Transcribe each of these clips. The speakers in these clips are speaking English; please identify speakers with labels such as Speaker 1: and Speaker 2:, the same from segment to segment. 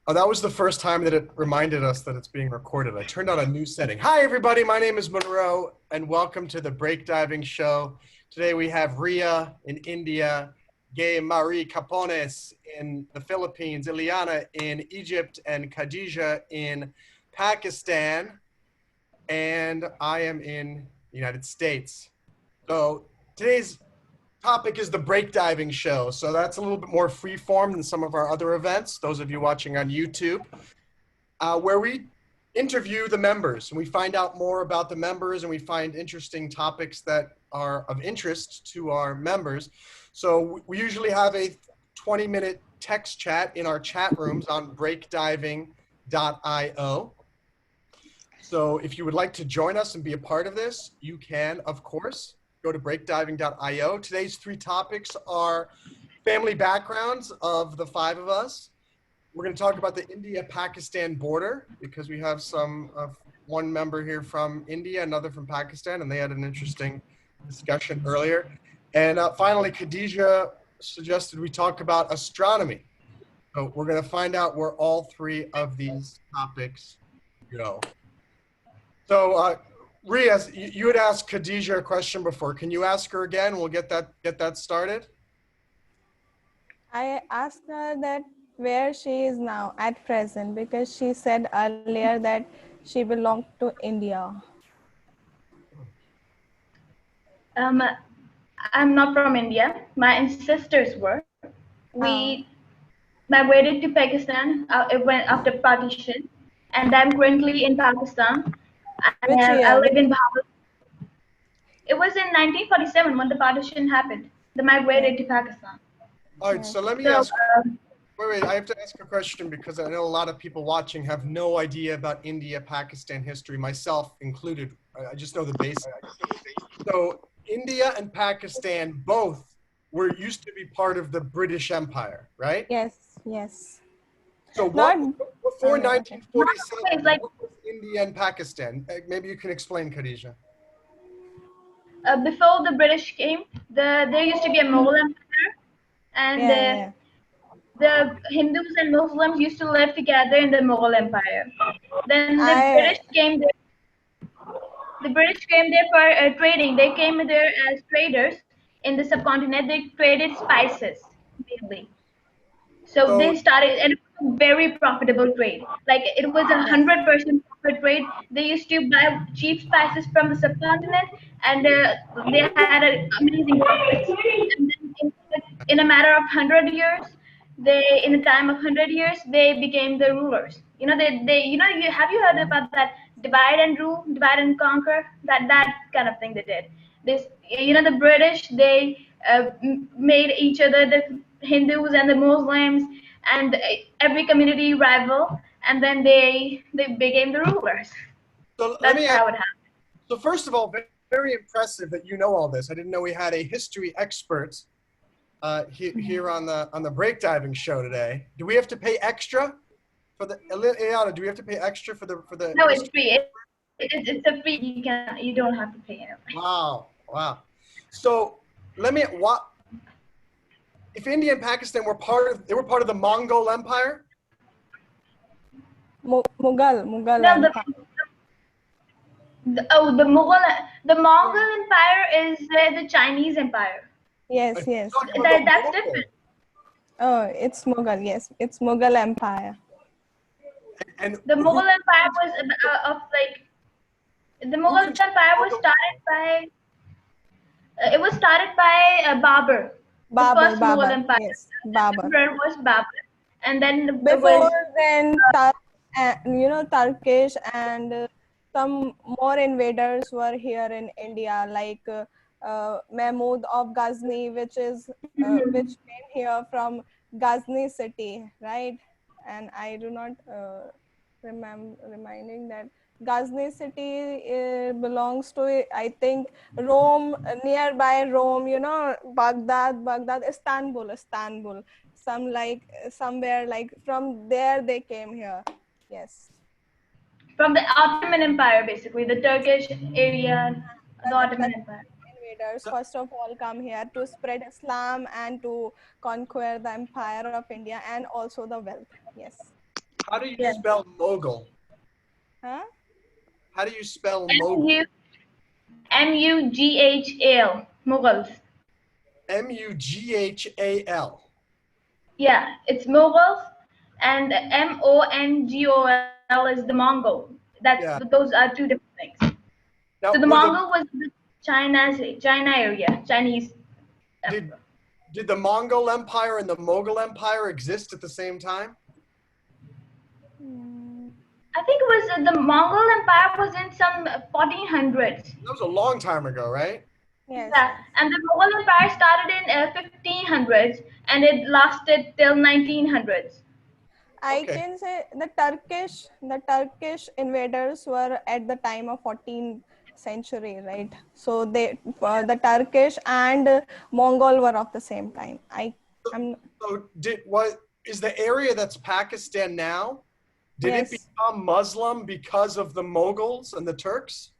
Speaker 1: Oh, that was the first time that it reminded us that it's being recorded. I turned on a new setting. Hi, everybody. My name is Monroe, and welcome to the Break Diving Show. Today we have Riya in India, Gay Marie Capones in the Philippines, Ileana in Egypt, and Khadija in Pakistan. And I am in the United States. So today's topic is the break diving show. So that's a little bit more free form than some of our other events, those of you watching on YouTube, where we interview the members and we find out more about the members and we find interesting topics that are of interest to our members. So we usually have a 20-minute text chat in our chat rooms on breakdiving.io. So if you would like to join us and be a part of this, you can, of course. Go to breakdiving.io. Today's three topics are family backgrounds of the five of us. We're going to talk about the India-Pakistan border because we have one member here from India, another from Pakistan, and they had an interesting discussion earlier. And finally, Khadija suggested we talk about astronomy. So we're going to find out where all three of these topics go. So Riya, you had asked Khadija a question before. Can you ask her again? We'll get that started.
Speaker 2: I asked her that where she is now at present because she said earlier that she belonged to India.
Speaker 3: I'm not from India. My ancestors were. We migrated to Pakistan it went after partition, and I'm currently in Pakistan.
Speaker 2: Which year?
Speaker 3: I live in Bahawalpur. It was in 1947 when the partition happened. They migrated to Pakistan.
Speaker 1: All right, so let me ask. Wait, I have to ask a question because I know a lot of people watching have no idea about India-Pakistan history, myself included. I just know the basics. So India and Pakistan both used to be part of the British Empire, right?
Speaker 2: Yes, yes.
Speaker 1: So before 1947, what was India and Pakistan? Maybe you can explain, Khadija.
Speaker 3: Before the British came, there used to be a Mongol Empire, and the Hindus and Muslims used to live together in the Mughal Empire. Then the British came there. The British came there for trading. They came there as traders in the subcontinent. They traded spices mainly. So they started, and it was a very profitable trade. Like it was 100% profit trade. They used to buy cheap spices from the subcontinent, and they had an amazing profits. And then in a matter of 100 years, in a time of 100 years, they became the rulers. You know, have you heard about that divide and rule, divide and conquer? That kind of thing they did. The British, they made each other, the Hindus and the Muslims and every community rival, and then they became the rulers.
Speaker 1: So
Speaker 3: That's how it happened.
Speaker 1: So first of all, very impressive that you know all this. I didn't know we had a history expert here on the break diving show today. Do we have to pay extra for the Ileana? Do we have to pay extra for the?
Speaker 3: No, it's free. It's a free. You don't have to pay it.
Speaker 1: Wow. So if India and Pakistan were part of the Mongol Empire?
Speaker 2: Mughal
Speaker 3: No,
Speaker 2: Empire.
Speaker 3: The Mongol Empire is the Chinese Empire.
Speaker 2: Yes.
Speaker 3: That's different.
Speaker 2: Oh, it's Mughal. Yes, it's Mughal Empire.
Speaker 3: And the Mughal Empire was the Mughal Empire was started by Babur. The first Mughal Empire.
Speaker 2: Yes, Babur.
Speaker 3: The was Babur, and then
Speaker 2: before then, Turkish and some more invaders were here in India, like Mahmud of Ghazni, which came here from Ghazni city, right? And I do not reminding that Ghazni city belongs to, I think, Rome, nearby Rome, Baghdad, Istanbul, somewhere like from there they came here. Yes.
Speaker 3: From the Ottoman Empire, basically, the Turkish area, the Ottoman Empire.
Speaker 2: Invaders first of all come here to spread Islam and to conquer the empire of India and also the wealth. Yes.
Speaker 1: How do you spell Mogul?
Speaker 2: Huh?
Speaker 1: How do you spell Mogul?
Speaker 3: Mughal. Mughals.
Speaker 1: Mughal.
Speaker 3: Yeah, it's Mughals, and Mongol is the Mongol.
Speaker 1: Yeah.
Speaker 3: Those are two different things. So
Speaker 1: Now,
Speaker 3: the Mongol was the China area, Chinese
Speaker 1: did
Speaker 3: emperor.
Speaker 1: did the Mongol Empire and the Mughal Empire exist at the same time?
Speaker 3: I think it was the Mongol Empire was in some 1400s.
Speaker 1: That was a long time ago, right?
Speaker 2: Yes,
Speaker 3: Yeah,
Speaker 2: yes.
Speaker 3: and the Mughal Empire started in 1500s and it lasted till 1900s.
Speaker 2: I
Speaker 1: Okay.
Speaker 2: can say the Turkish invaders were at the time of 14th century, right? So the Turkish and Mongol were of the same time. I'm
Speaker 1: So is the area that's Pakistan now? Did it
Speaker 2: Yes,
Speaker 1: become Muslim because of the Mughals and the Turks?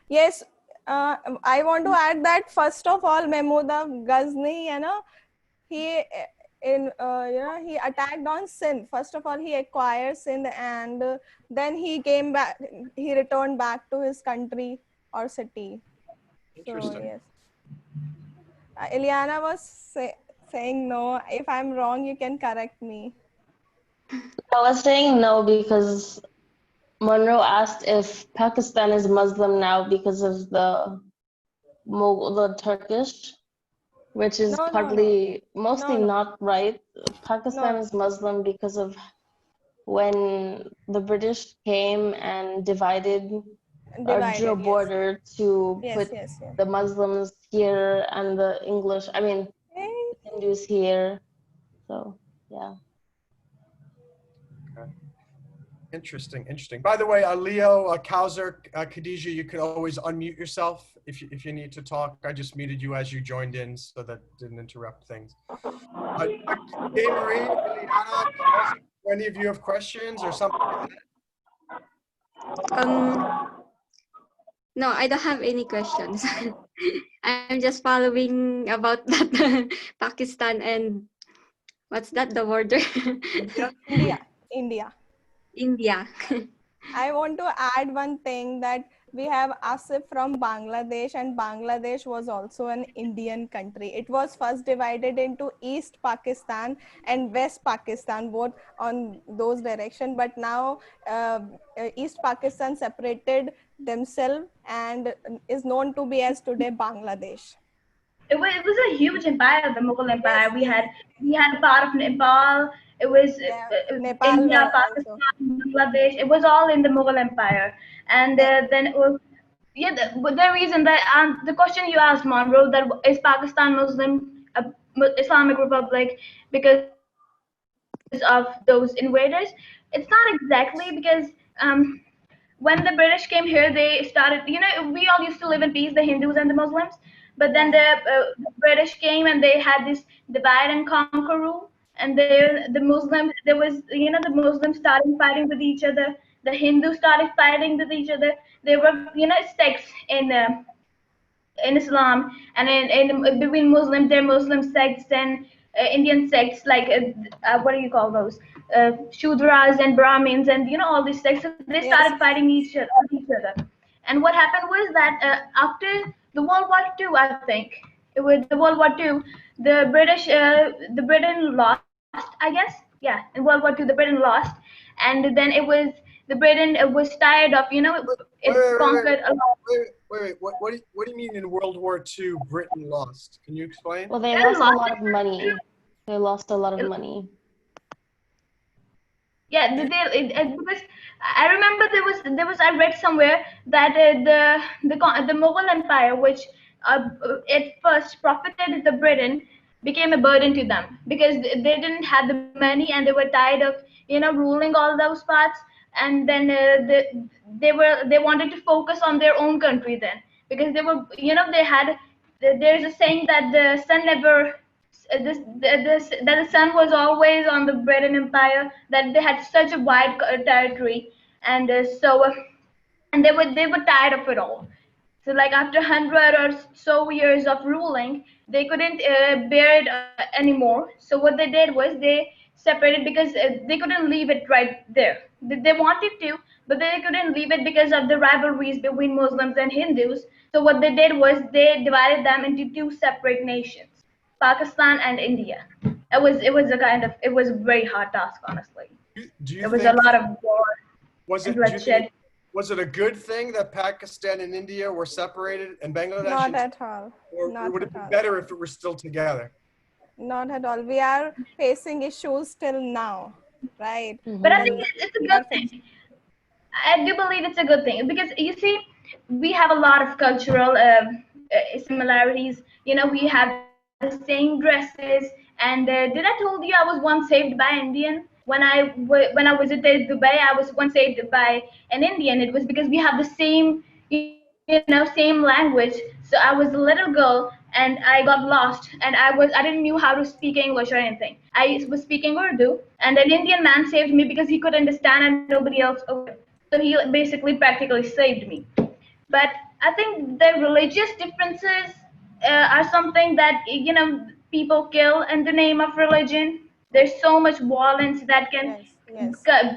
Speaker 2: yes. I want to add that first of all, Mahmud of Ghazni, he he attacked on Sindh. First of all, he acquired Sindh, and then he came back. He returned back to his country or city. So
Speaker 1: Interesting.
Speaker 2: yes, Ileana was saying no. If I'm wrong, you can correct me.
Speaker 4: I was saying no because Monroe asked if Pakistan is Muslim now because of the Turkish, which is
Speaker 2: No, no, no,
Speaker 4: mostly
Speaker 2: no, no,
Speaker 4: not right. Pakistan
Speaker 2: no.
Speaker 4: is Muslim because of when the British came and divided or drew a
Speaker 2: Divided. Yes,
Speaker 4: border to
Speaker 2: yes,
Speaker 4: put
Speaker 2: yes, yes.
Speaker 4: the Muslims here and the Hindus here. So, yeah.
Speaker 1: Interesting, interesting. By the way, Leo, Kausar, Khadija, you can always unmute yourself if you need to talk. I just muted you as you joined in so that didn't interrupt things. Hey, Marie, Ileana, Kausar, do any of you have questions or something like that?
Speaker 5: No, I don't have any questions. I'm just following about that Pakistan and what's that, the border?
Speaker 2: India.
Speaker 5: India.
Speaker 2: I want to add one thing that we have Asif from Bangladesh, and Bangladesh was also an Indian country. It was first divided into East Pakistan and West Pakistan, both on those direction. But now East Pakistan separated themselves and is known to be as today Bangladesh.
Speaker 3: It was a huge empire, the Mughal
Speaker 2: Yes,
Speaker 3: Empire. We
Speaker 2: yes.
Speaker 3: had we had a part of Nepal. It was
Speaker 2: Yeah, Nepal
Speaker 3: India,
Speaker 2: were also.
Speaker 3: Pakistan, Bangladesh. It was all in the Mughal Empire, and then it was yeah. But the reason that the question you asked, Monroe, that is Pakistan Muslim, Islamic Republic because of those invaders. It's not exactly because when the British came here, they started, we all used to live in peace, the Hindus and the Muslims. But then
Speaker 2: Yeah.
Speaker 3: the British came and they had this divide and conquer rule. And the Muslims, there was, the Muslims started fighting with each other. The Hindus started fighting with each other. There were, sects in Islam and in between Muslims, there are Muslim sects and Indian sects like what do you call those? Shudras and Brahmins and all these sects. So they started
Speaker 2: Yes,
Speaker 3: fighting
Speaker 2: yes.
Speaker 3: each other. And what happened was that after the World War II, I think it was the World War II, the Britain lost, I guess. Yeah, in World War II, the Britain lost, and then the Britain was tired of it
Speaker 1: Wait, wait, wait,
Speaker 3: conquered a lot.
Speaker 1: wait. What do you mean in World War II Britain lost? Can you explain?
Speaker 4: Well, they
Speaker 3: Britain
Speaker 4: lost a
Speaker 3: lost
Speaker 4: lot of money. They lost a lot of
Speaker 3: it.
Speaker 4: money.
Speaker 3: Yeah, because I remember there was I read somewhere that the Mughal Empire, which at first profited the Britain, became a burden to them because they didn't have the money and they were tired of ruling all those parts, and then they wanted to focus on their own country then because they were they had there's a saying that the sun never that the sun was always on the Britain Empire, that they had such a wide territory, and they were tired of it all. So like after 100 or so years of ruling, they couldn't bear it anymore. So what they did was separated because they couldn't leave it right there. They wanted to, but they couldn't leave it because of the rivalries between Muslims and Hindus. So what they did was they divided them into two separate nations, Pakistan and India. It was a very hard task, honestly.
Speaker 1: Do you
Speaker 3: It was a
Speaker 1: think
Speaker 3: lot of war
Speaker 1: was
Speaker 3: and
Speaker 1: it? Do you think
Speaker 3: bloodshed.
Speaker 1: was it a good thing that Pakistan and India were separated and Bangladesh,
Speaker 2: Not at all.
Speaker 1: or
Speaker 2: Not
Speaker 1: would it
Speaker 2: at
Speaker 1: be
Speaker 2: all.
Speaker 1: better if it were still together?
Speaker 2: Not at all. We are facing issues till now, right?
Speaker 3: But I think
Speaker 2: And
Speaker 3: it's a
Speaker 2: we
Speaker 3: good
Speaker 2: are
Speaker 3: thing. I do believe it's a good thing because you see, we have a lot of cultural similarities. You know, we have the same dresses. And did I told you I was once saved by Indian when when I visited Dubai? I was once saved by an Indian. It was because we have the same, same language. So I was a little girl and I got lost and I didn't know how to speak English or anything. I was speaking Urdu and an Indian man saved me because he could understand and nobody else would. So he basically practically saved me. But I think the religious differences are something that people kill in the name of religion. There's so much violence that
Speaker 2: yes, yes.
Speaker 3: can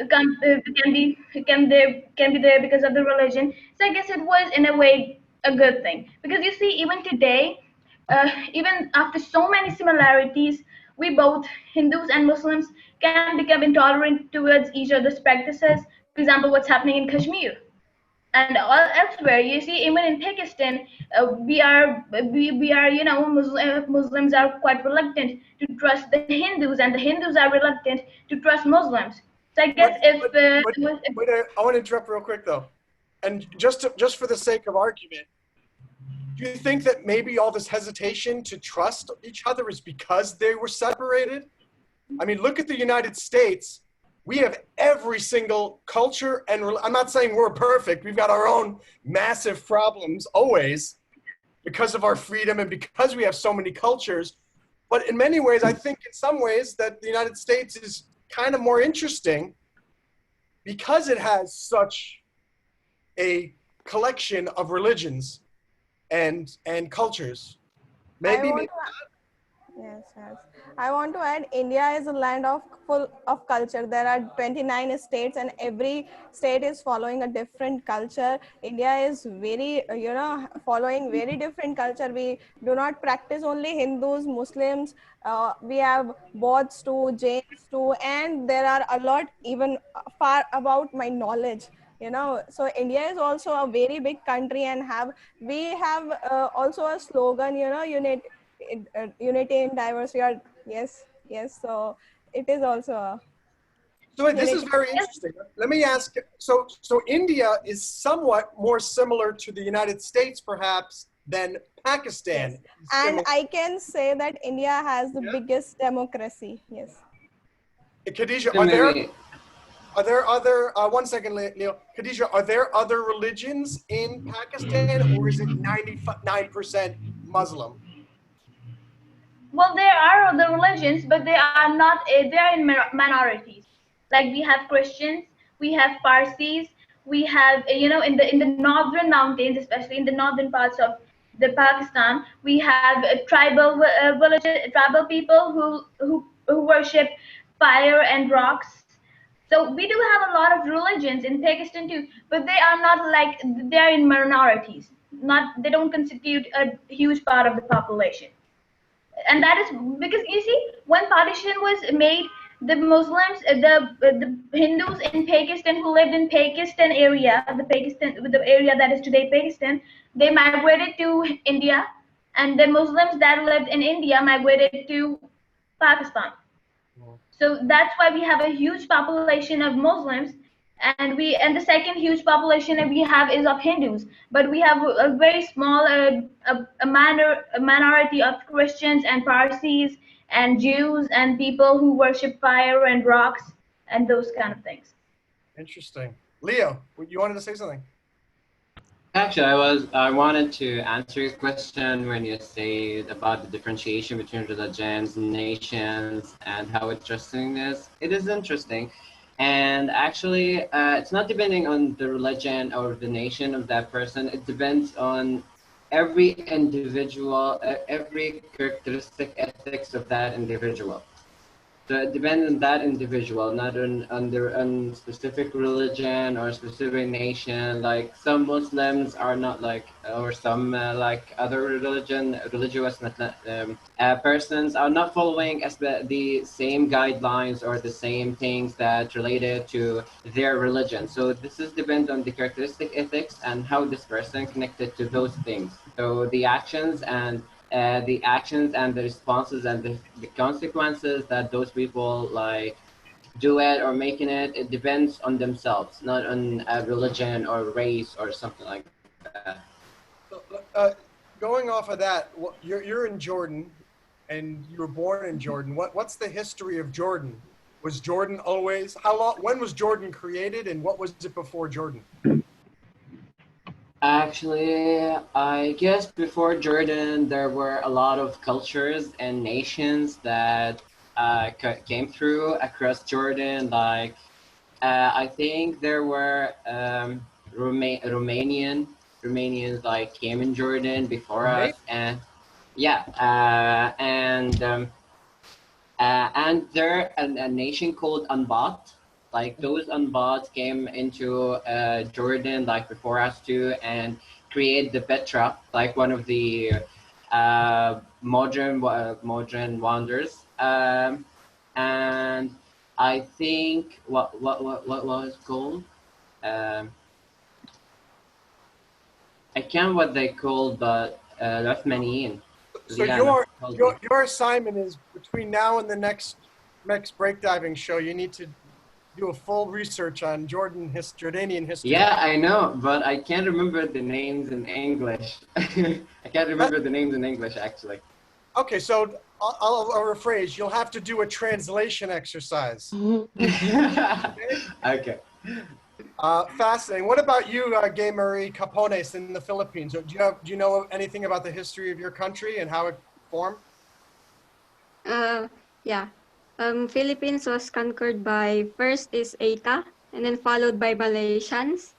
Speaker 3: be there because of the religion. So I guess it was in a way a good thing because you see even today, even after so many similarities, we both Hindus and Muslims can become intolerant towards each other's practices. For example, what's happening in Kashmir and all elsewhere. You see, even in Pakistan, we are Muslims are quite reluctant to trust the Hindus, and the Hindus are reluctant to trust Muslims. So I guess
Speaker 1: But
Speaker 3: if
Speaker 1: but but, but I want to interrupt real quick though, and just for the sake of argument, do you think that maybe all this hesitation to trust each other is because they were separated? I mean, look at the United States. We have every single culture, and I'm not saying we're perfect. We've got our own massive problems always because of our freedom and because we have so many cultures. But in many ways, I think in some ways that the United States is kind of more interesting because it has such a collection of religions and cultures. Maybe, maybe
Speaker 2: Yes, yes. I want to add India is a land of full of culture. There are 29 states and every state is following a different culture. India is very, following very different culture. We do not practice only Hindus, Muslims. We have Bauds too, Jains too, and there are a lot even far about my knowledge. So India is also a very big country and we have also a slogan, unity in diversity. Yes, yes. So it is also a
Speaker 1: so. This is
Speaker 2: unity.
Speaker 1: very interesting. Let me ask. So India is somewhat more similar to the United States, perhaps, than Pakistan.
Speaker 2: Yes, and I can say that India has the biggest democracy. Yes.
Speaker 1: Khadija,
Speaker 6: So maybe
Speaker 1: are there other? 1 second, Leo. Khadija, are there other religions in Pakistan, or is it 99% Muslim?
Speaker 3: well, there are other religions, but they are not. They are in minorities. Like we have Christians, we have Parsis, we have in the northern mountains, especially in the northern parts of the Pakistan, we have tribal people who worship fire and rocks. So we do have a lot of religions in Pakistan too, but they are not like they are in minorities. Not they don't constitute a huge part of the population, and that is because you see when partition was made, the Muslims, the Hindus in Pakistan who lived in Pakistan area, the area that is today Pakistan, they migrated to India, and the Muslims that lived in India migrated to Pakistan. So that's why we have a huge population of Muslims, and the second huge population that we have is of Hindus. But we have a very small a minority of Christians and Parsis and Jews and people who worship fire and rocks and those kind of things.
Speaker 1: Interesting. Leo, you wanted to say something?
Speaker 6: actually I wanted to answer your question when you said about the differentiation between religions, nations, and how interesting it is. It is interesting. And actually, it's not depending on the religion or the nation of that person. It depends on every individual, every characteristic ethics of that individual. So it depends on that individual, not on their own specific religion or specific nation. Like some Muslims are not like, or some like other religious persons are not following the same guidelines or the same things that related to their religion. So this is depend on the characteristic ethics and how this person connected to those things. So the actions and the responses and the consequences that those people like do it or making it, it depends on themselves, not on a religion or race or something like that.
Speaker 1: So, going off of that, you're in Jordan, and you were born in Jordan. What's the history of Jordan? Was Jordan always, how long? When was Jordan created, and what was it before Jordan?
Speaker 6: Actually, I guess before Jordan, there were a lot of cultures and nations that came through across Jordan. Like, I think there were Romanians like came in Jordan before us, and yeah, and there a nation called Anbat. Like those Anbat came into Jordan like before us too, and create the Petra, like one of the modern wonders. And I think what was it called? Um, I can't what they called, but Uthmaniyin.
Speaker 1: So
Speaker 6: Ileana told me.
Speaker 1: your assignment is between now and the next break diving show. You need to do a full research on Jordanian history.
Speaker 6: Yeah, I know, but I can't remember the names in English. I can't remember the names in English, actually.
Speaker 1: Okay, so I'll rephrase. You'll have to do a translation exercise.
Speaker 6: Okay.
Speaker 1: Fascinating. What about you, Gay Marie Capones in the Philippines? Do you know anything about the history of your country and how it formed?
Speaker 5: Yeah. Philippines was conquered by, first is Eta, and then followed by Malaysians,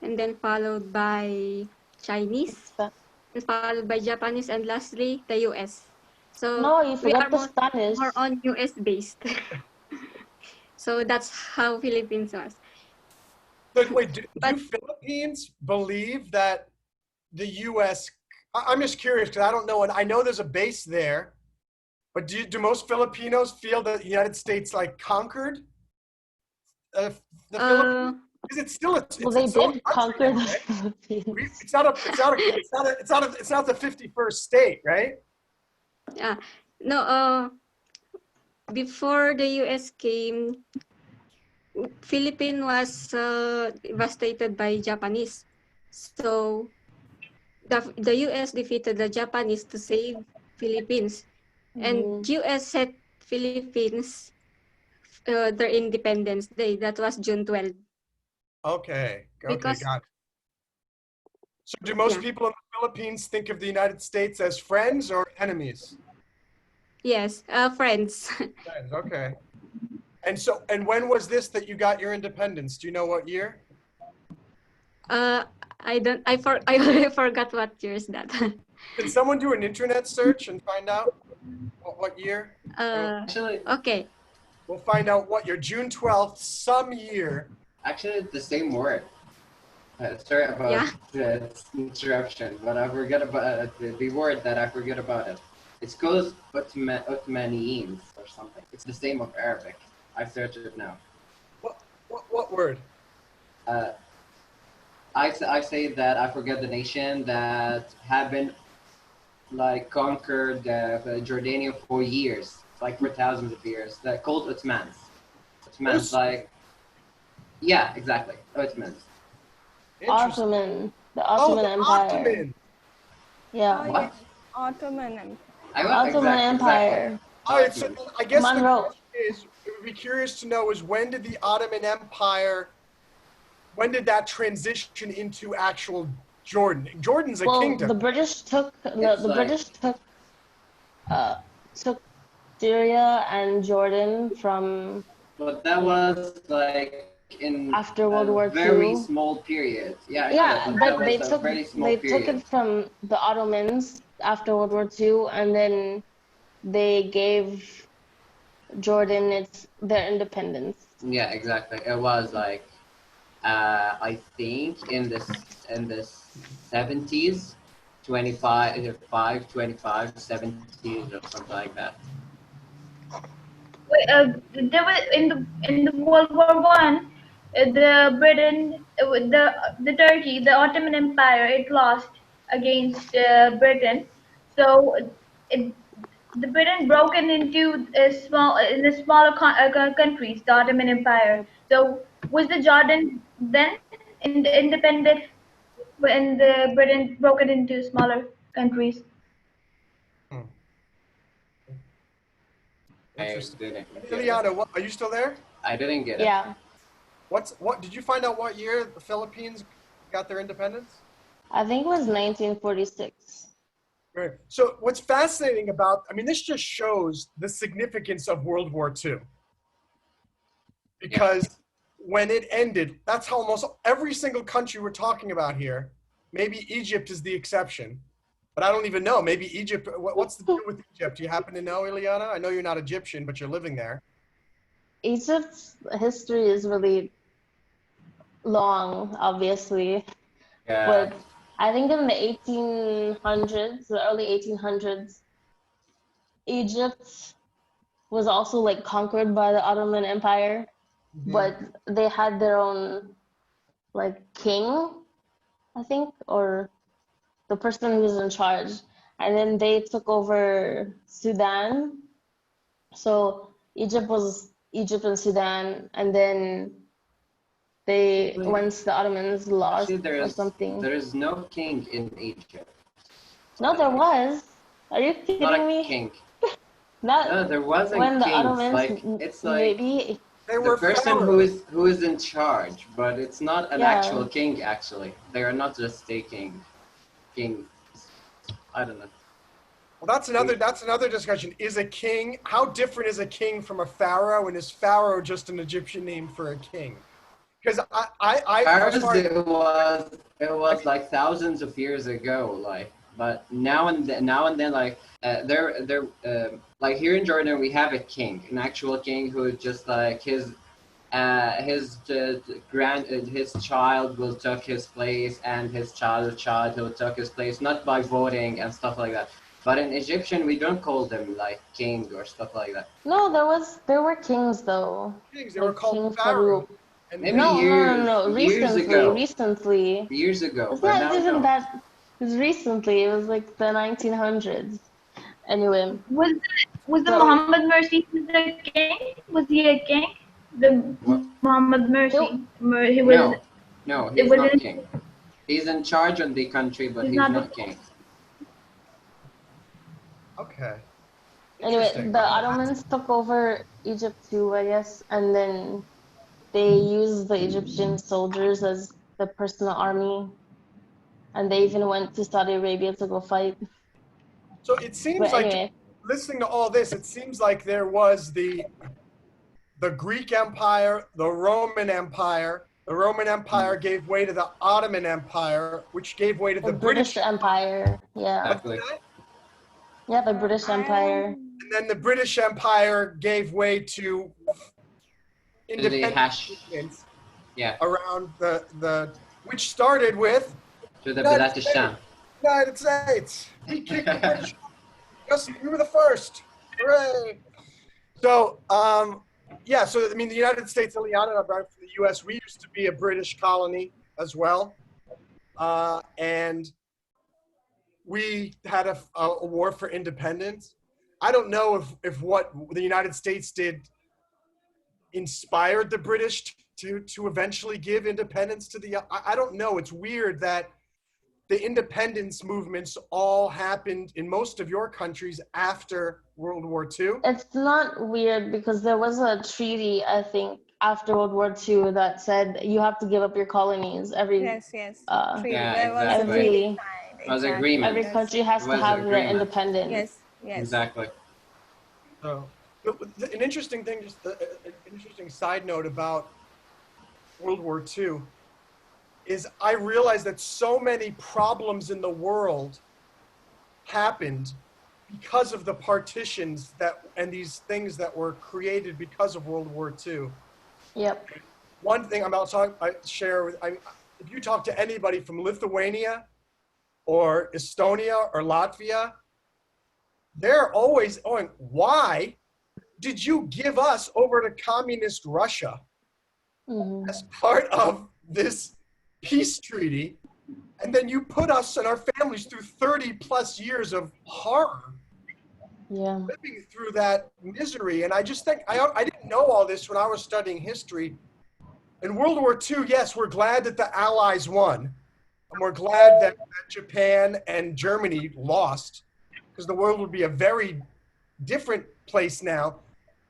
Speaker 5: and then followed by Chinese, and followed by Japanese, and lastly the US. So
Speaker 4: No, you
Speaker 5: we are
Speaker 4: forgot the Spanish.
Speaker 5: more on US based. So that's how Philippines was.
Speaker 1: But wait, do Philippines believe that the U.S. I'm just curious because I don't know, and I know there's a base there, but do most Filipinos feel that the United States like conquered the Philippines? Because it's still
Speaker 4: Well, they did conquer the
Speaker 1: right?
Speaker 4: Philippines.
Speaker 1: It's not the 51st state, right?
Speaker 5: Yeah. No. Before the US came, Philippines was devastated by Japanese. So the US defeated the Japanese to save Philippines. And US set Philippines their Independence Day. That was June 12.
Speaker 1: Okay,
Speaker 5: Because,
Speaker 1: got it. So do most people in the Philippines think of the United States as friends or enemies?
Speaker 5: Yes, friends.
Speaker 1: Friends, okay. And when was this that you got your independence? Do you know what year?
Speaker 5: I already forgot what year is that.
Speaker 1: Can someone do an internet search and find out what year?
Speaker 6: Actually,
Speaker 5: okay.
Speaker 1: We'll find out what year. June 12th, some year.
Speaker 6: actually, it's the same word. Sorry about the interruption, but I forgot about the word that I forget about it. It's called Uthmaniyin or something. It's the same of Arabic. I searched it now.
Speaker 1: What word?
Speaker 6: I say that I forget the nation that have been like conquered Jordania for years, like for thousands of years. They're called Ottomans. Ottomans, like, yeah, exactly, Ottomans.
Speaker 4: Ottoman, the Ottoman Empire.
Speaker 1: Ottoman.
Speaker 4: Yeah.
Speaker 6: What?
Speaker 2: Ottoman Empire.
Speaker 4: Ottoman Empire.
Speaker 1: All right, so I guess
Speaker 4: Monroe.
Speaker 1: the question is, it would be curious to know is when did the Ottoman Empire, when did that transition into actual Jordan? Jordan's a kingdom.
Speaker 4: The British took took Syria and Jordan from.
Speaker 6: But that was like in
Speaker 4: after World War II.
Speaker 6: Very small period.
Speaker 4: Yeah, but they took it from the Ottomans after World War II, and then they gave Jordan, it's their independence.
Speaker 6: Yeah, exactly. It was like I think in the 70s, 70s or something like that.
Speaker 3: There was in the World War One, the Britain, the Turkey, the Ottoman Empire, it lost against Britain. So it, the Britain broken into the smaller countries, the Ottoman Empire. So was the Jordan then independent when the Britain broken into smaller countries?
Speaker 1: Hmm.
Speaker 6: I
Speaker 1: Interesting.
Speaker 6: didn't get it.
Speaker 1: Ileana, are you still there?
Speaker 6: I didn't get it.
Speaker 4: Yeah,
Speaker 1: What did you find out what year the Philippines got their independence?
Speaker 4: I think it was 1946.
Speaker 1: Right. So what's fascinating about, I mean, this just shows the significance of World War II. Because when it ended, that's how almost every single country we're talking about here, maybe Egypt is the exception, but I don't even know. Maybe Egypt, what's the deal with Egypt? Do you happen to know, Ileana? I know you're not Egyptian, but you're living there.
Speaker 4: Egypt's history is really long, obviously,
Speaker 6: Yeah.
Speaker 4: but I think in the 1800s, the early 1800s, Egypt was also like conquered by the Ottoman Empire, but they had their own like king, I think, or the person who was in charge. And then they took over Sudan. So Egypt and Sudan, and then they once the Ottomans lost
Speaker 6: Actually,
Speaker 4: or something.
Speaker 6: there is no king in Egypt.
Speaker 4: No, there was. Are you kidding
Speaker 6: Not a
Speaker 4: me?
Speaker 6: king.
Speaker 4: Not
Speaker 6: No, there wasn't
Speaker 4: when the
Speaker 6: kings.
Speaker 4: Ottomans
Speaker 6: Like it's like
Speaker 4: maybe.
Speaker 1: They
Speaker 6: the
Speaker 1: were
Speaker 6: person
Speaker 1: pharaohs.
Speaker 6: who is in charge, but it's not an
Speaker 4: Yeah.
Speaker 6: actual king. Actually, they are not just taking king. I don't know.
Speaker 1: Well, that's another discussion. Is a king, how different is a king from a pharaoh, and is pharaoh just an Egyptian name for a king? Because as far as,
Speaker 6: It was like thousands of years ago, like, but now and then, like, like here in Jordan, we have a king, an actual king who just like his child will take his place, and his child who took his place, not by voting and stuff like that. But in Egyptian, we don't call them like king or stuff like that.
Speaker 4: No, there were kings though.
Speaker 1: kings, they were
Speaker 4: Like
Speaker 1: called
Speaker 4: King
Speaker 1: pharaoh.
Speaker 4: Farouk.
Speaker 1: And
Speaker 6: Maybe
Speaker 4: No.
Speaker 6: years
Speaker 4: Recently.
Speaker 6: ago,
Speaker 4: It's
Speaker 6: but
Speaker 4: not
Speaker 6: now
Speaker 4: even
Speaker 6: no.
Speaker 4: that. It was recently. It was like the 1900s. Anyway,
Speaker 3: Was the
Speaker 4: so
Speaker 3: Muhammad Mercy the king? Was he a king? The
Speaker 6: What?
Speaker 3: Muhammad
Speaker 4: it,
Speaker 3: Mercy. He was.
Speaker 6: No,
Speaker 3: It
Speaker 6: he's
Speaker 3: was.
Speaker 6: not king. He's in charge of the country, but
Speaker 3: He's
Speaker 6: he's
Speaker 3: not the
Speaker 6: not king.
Speaker 1: okay.
Speaker 4: anyway,
Speaker 1: Interesting.
Speaker 4: the Ottomans took over Egypt too, I guess, and then they used the Egyptian soldiers as the personal army, and they even went to Saudi Arabia to go fight.
Speaker 1: So it seems
Speaker 4: But
Speaker 1: like,
Speaker 4: anyway,
Speaker 1: listening to all this, it seems like there was the Greek Empire, the Roman Empire. The Roman Empire gave way to the Ottoman Empire, which gave way to
Speaker 4: the
Speaker 1: the
Speaker 4: British Empire, yeah,
Speaker 1: What's
Speaker 6: Exactly.
Speaker 1: that?
Speaker 4: yeah, the British Empire.
Speaker 1: And then the British Empire gave way to
Speaker 6: To the
Speaker 1: independent
Speaker 6: hash,
Speaker 1: movements
Speaker 6: yeah,
Speaker 1: around the which started with
Speaker 6: to the
Speaker 1: United
Speaker 6: Bilat
Speaker 1: States.
Speaker 6: al-Sham.
Speaker 1: United States. We kicked the British. Yes, we were the first. Hooray! So, yeah. So I mean, the United States, Ileana, from the U.S., we used to be a British colony as well, and we had a war for independence. I don't know if what the United States did inspired the British to eventually give independence to the. I don't know. It's weird that the independence movements all happened in most of your countries after World War II.
Speaker 4: It's not weird because there was a treaty, I think, after World War II that said you have to give up your colonies.
Speaker 2: Yes. Treaty.
Speaker 6: Yeah,
Speaker 2: There was a
Speaker 6: exactly.
Speaker 2: treaty
Speaker 4: Every
Speaker 2: signed.
Speaker 6: Was
Speaker 2: Exactly.
Speaker 6: agreement.
Speaker 4: every
Speaker 2: Yes.
Speaker 4: country has to
Speaker 6: Was
Speaker 4: have their
Speaker 6: agreement.
Speaker 4: independence.
Speaker 2: Yes.
Speaker 6: Exactly.
Speaker 1: So, an interesting thing, just an interesting side note about World War II is I realized that so many problems in the world happened because of the partitions and these things that were created because of World War II.
Speaker 4: Yep.
Speaker 1: One thing if you talk to anybody from Lithuania or Estonia or Latvia, they're always going, why did you give us over to communist Russia as part of this peace treaty? And then you put us and our families through 30 plus years of horror, living through that misery. And I just think, I didn't know all this when I was studying history. In World War II, yes, we're glad that the Allies won. And we're glad that Japan and Germany lost, because the world would be a very different place now.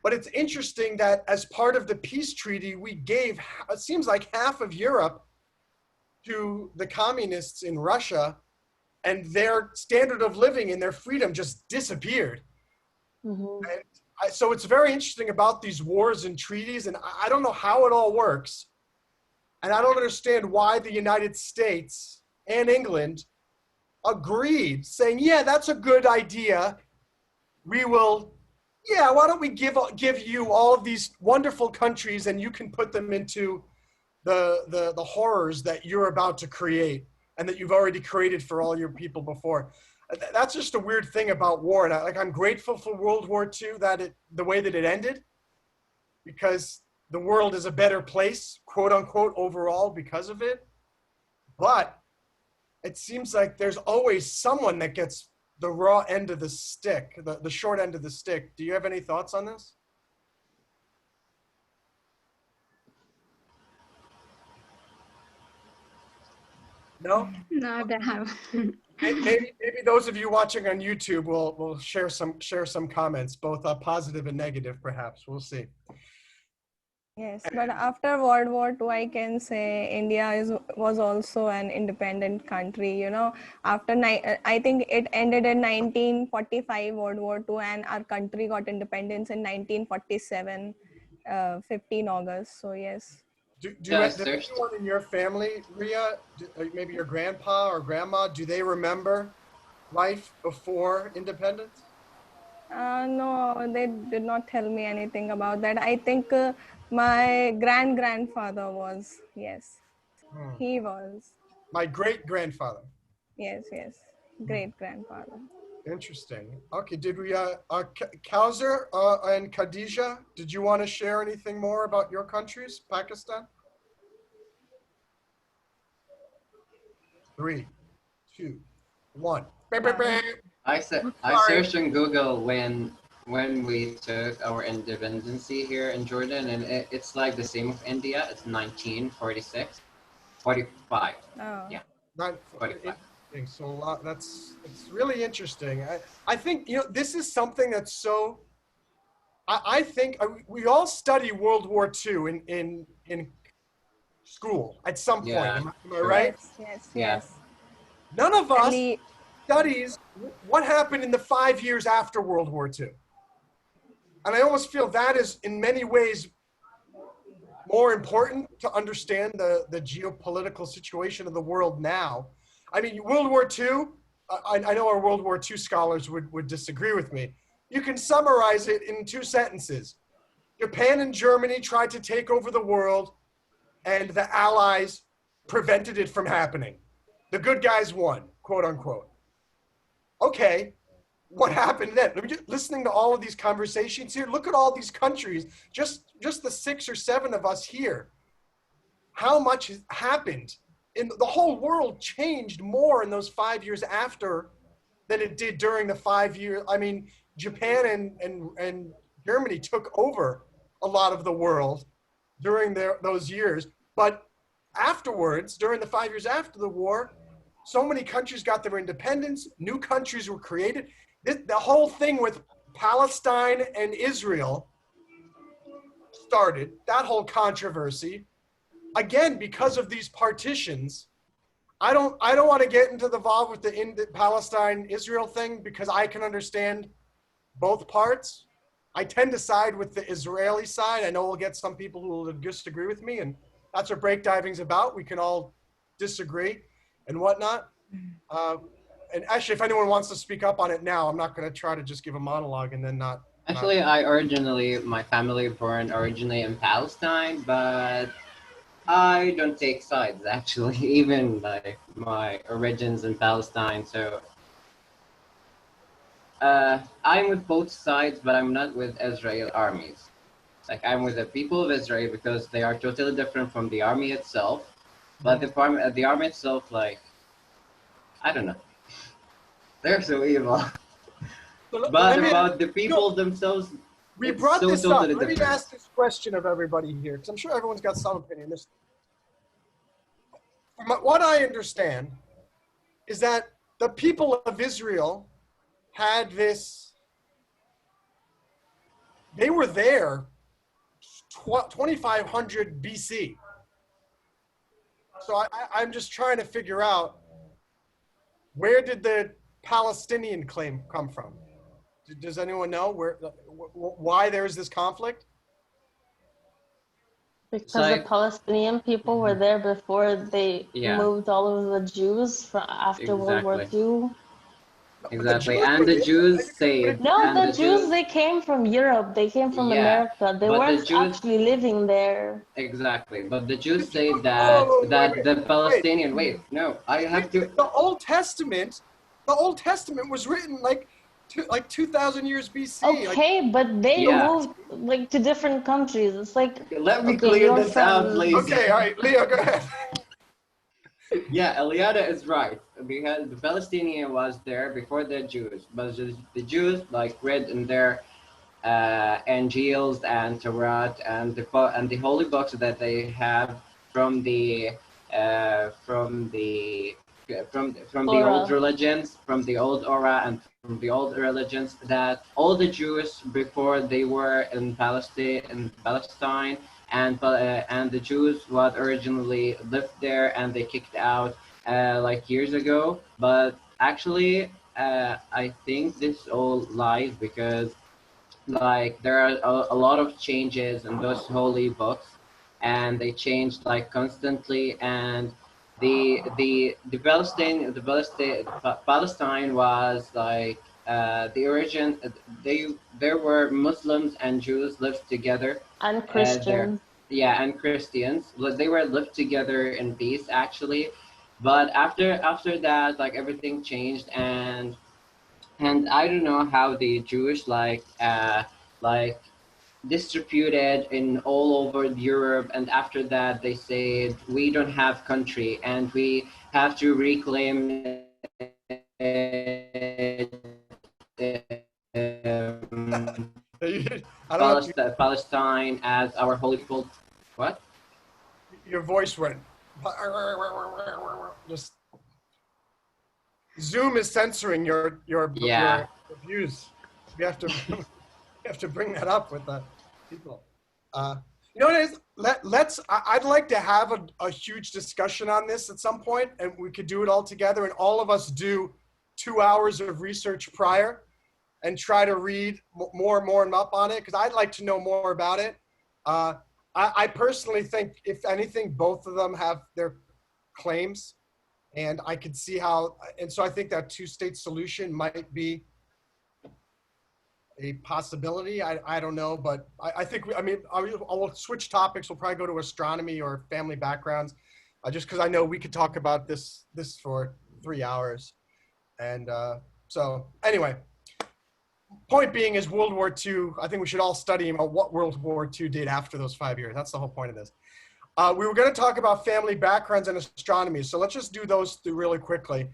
Speaker 1: But it's interesting that as part of the peace treaty, we gave, it seems like half of Europe to the communists in Russia, and their standard of living and their freedom just disappeared. And so it's very interesting about these wars and treaties, and I don't know how it all works. And I don't understand why the United States and England agreed, saying, yeah, that's a good idea. We will, yeah, why don't we give you all of these wonderful countries and you can put them into the horrors that you're about to create and that you've already created for all your people before. That's just a weird thing about war. And I'm grateful for World War II, the way that it ended, because the world is a better place, quote unquote, overall because of it. But it seems like there's always someone that gets the raw end of the stick, the short end of the stick. Do you have any thoughts on this? No?
Speaker 5: No, I don't have.
Speaker 1: Maybe those of you watching on YouTube will share some comments, both positive and negative, perhaps. We'll see.
Speaker 2: Yes, but after World War II, I can say India was also an independent country. You know, I think it ended in 1945, World War II, and our country got independence in 1947, 15 August. So yes.
Speaker 1: Do anyone in your family, Riya, maybe your grandpa or grandma, do they remember life before independence?
Speaker 2: No, they did not tell me anything about that. I think my grandfather was, yes, he was.
Speaker 1: My great-grandfather.
Speaker 2: Yes, great-grandfather.
Speaker 1: Interesting. Okay, did we, Kausar and Khadija, did you want to share anything more about your countries, Pakistan? 3, 2, 1.
Speaker 6: I searched on Google when we took our independence here in Jordan, and it's like the same with India. It's 1946, 45.
Speaker 2: Oh.
Speaker 6: Yeah.
Speaker 1: 45. So it's really interesting. I think, this is something that's so, I think we all study World War II in school at some point. Am I right?
Speaker 2: Yes.
Speaker 1: None of us studies what happened in the 5 years after World War II. And I almost feel that is in many ways more important to understand the geopolitical situation of the world now. I mean, World War II, I know our World War II scholars would disagree with me. You can summarize it in 2 sentences. Japan and Germany tried to take over the world, and the Allies prevented it from happening. The good guys won, quote unquote. Okay, what happened then? Listening to all of these conversations here, look at all these countries, just the 6 or 7 of us here. How much has happened? The whole world changed more in those 5 years after than it did during the 5 years. I mean, Japan and Germany took over a lot of the world during those years. But afterwards, during the 5 years after the war, so many countries got their independence. New countries were created. The whole thing with Palestine and Israel started, that whole controversy. Again, because of these partitions, I don't want to get involved with the Palestine-Israel thing, because I can understand both parts. I tend to side with the Israeli side. I know we'll get some people who will disagree with me, and that's what breakdiving's about. We can all disagree and whatnot. and actually, if anyone wants to speak up on it now, I'm not going to try to just give a monologue and then not.
Speaker 6: Actually, my family born originally in Palestine, but I don't take sides actually, even like my origins in Palestine. So I'm with both sides, but I'm not with Israel armies. Like I'm with the people of Israel because they are totally different from the army itself. But the army itself, like I don't know, they're so evil. But about the people themselves,
Speaker 1: we
Speaker 6: it's
Speaker 1: brought
Speaker 6: so
Speaker 1: this up.
Speaker 6: totally
Speaker 1: Let me
Speaker 6: different.
Speaker 1: ask this question of everybody here, because I'm sure everyone's got some opinion. From what I understand is that the people of Israel had this, they were there 2500 BC. So I'm just trying to figure out, where did the Palestinian claim come from? Does anyone know why there is this conflict?
Speaker 4: Because
Speaker 6: like,
Speaker 4: the Palestinian people were there before they moved all of the Jews from after World War II.
Speaker 6: Exactly, and the Jews say
Speaker 4: no, the Jews they came from Europe. They came from America. They weren't actually living there.
Speaker 6: Exactly, but the Jews say that the Palestinian. Wait, no, I have to.
Speaker 1: The Old Testament was written like 2,000 years BC.
Speaker 4: Okay, but they moved like to different countries. It's like
Speaker 6: let me clear this out, please.
Speaker 1: Okay, all right, Leo, go ahead.
Speaker 6: Yeah, Ileana is right, because the Palestinian was there before the Jews, but the Jews like read in their Injils and Torah and the holy books that they have from the old religions, from the old Torah and from the old religions, that all the Jews before they were in Palestine, and the Jews was originally lived there, and they kicked out like years ago. But actually, I think this all lies, because like there are a lot of changes in those holy books, and they changed like constantly. And Palestine was like the origin. There were Muslims and Jews lived together,
Speaker 4: and Christians.
Speaker 6: And Christians. They were lived together in peace actually. But after that, like everything changed, and I don't know how the Jewish like distributed in all over Europe, and after that they said we don't have country and we have to reclaim Palestine as our holy people. What?
Speaker 1: Your voice went. Just Zoom is censoring your views. We have to bring that up with the people. You know what it is? I'd like to have a huge discussion on this at some point, and we could do it all together, and all of us do 2 hours of research prior and try to read more and more and up on it, because I'd like to know more about it. I personally think, if anything, both of them have their claims, and I could see how, and so I think that two-state solution might be a possibility. I don't know, but I think, I'll switch topics. We'll probably go to astronomy or family backgrounds, just because I know we could talk about this for 3 hours. And so anyway, point being is World War II, I think we should all study about what World War II did after those 5 years. That's the whole point of this. We were going to talk about family backgrounds and astronomy, so let's just do those through really quickly.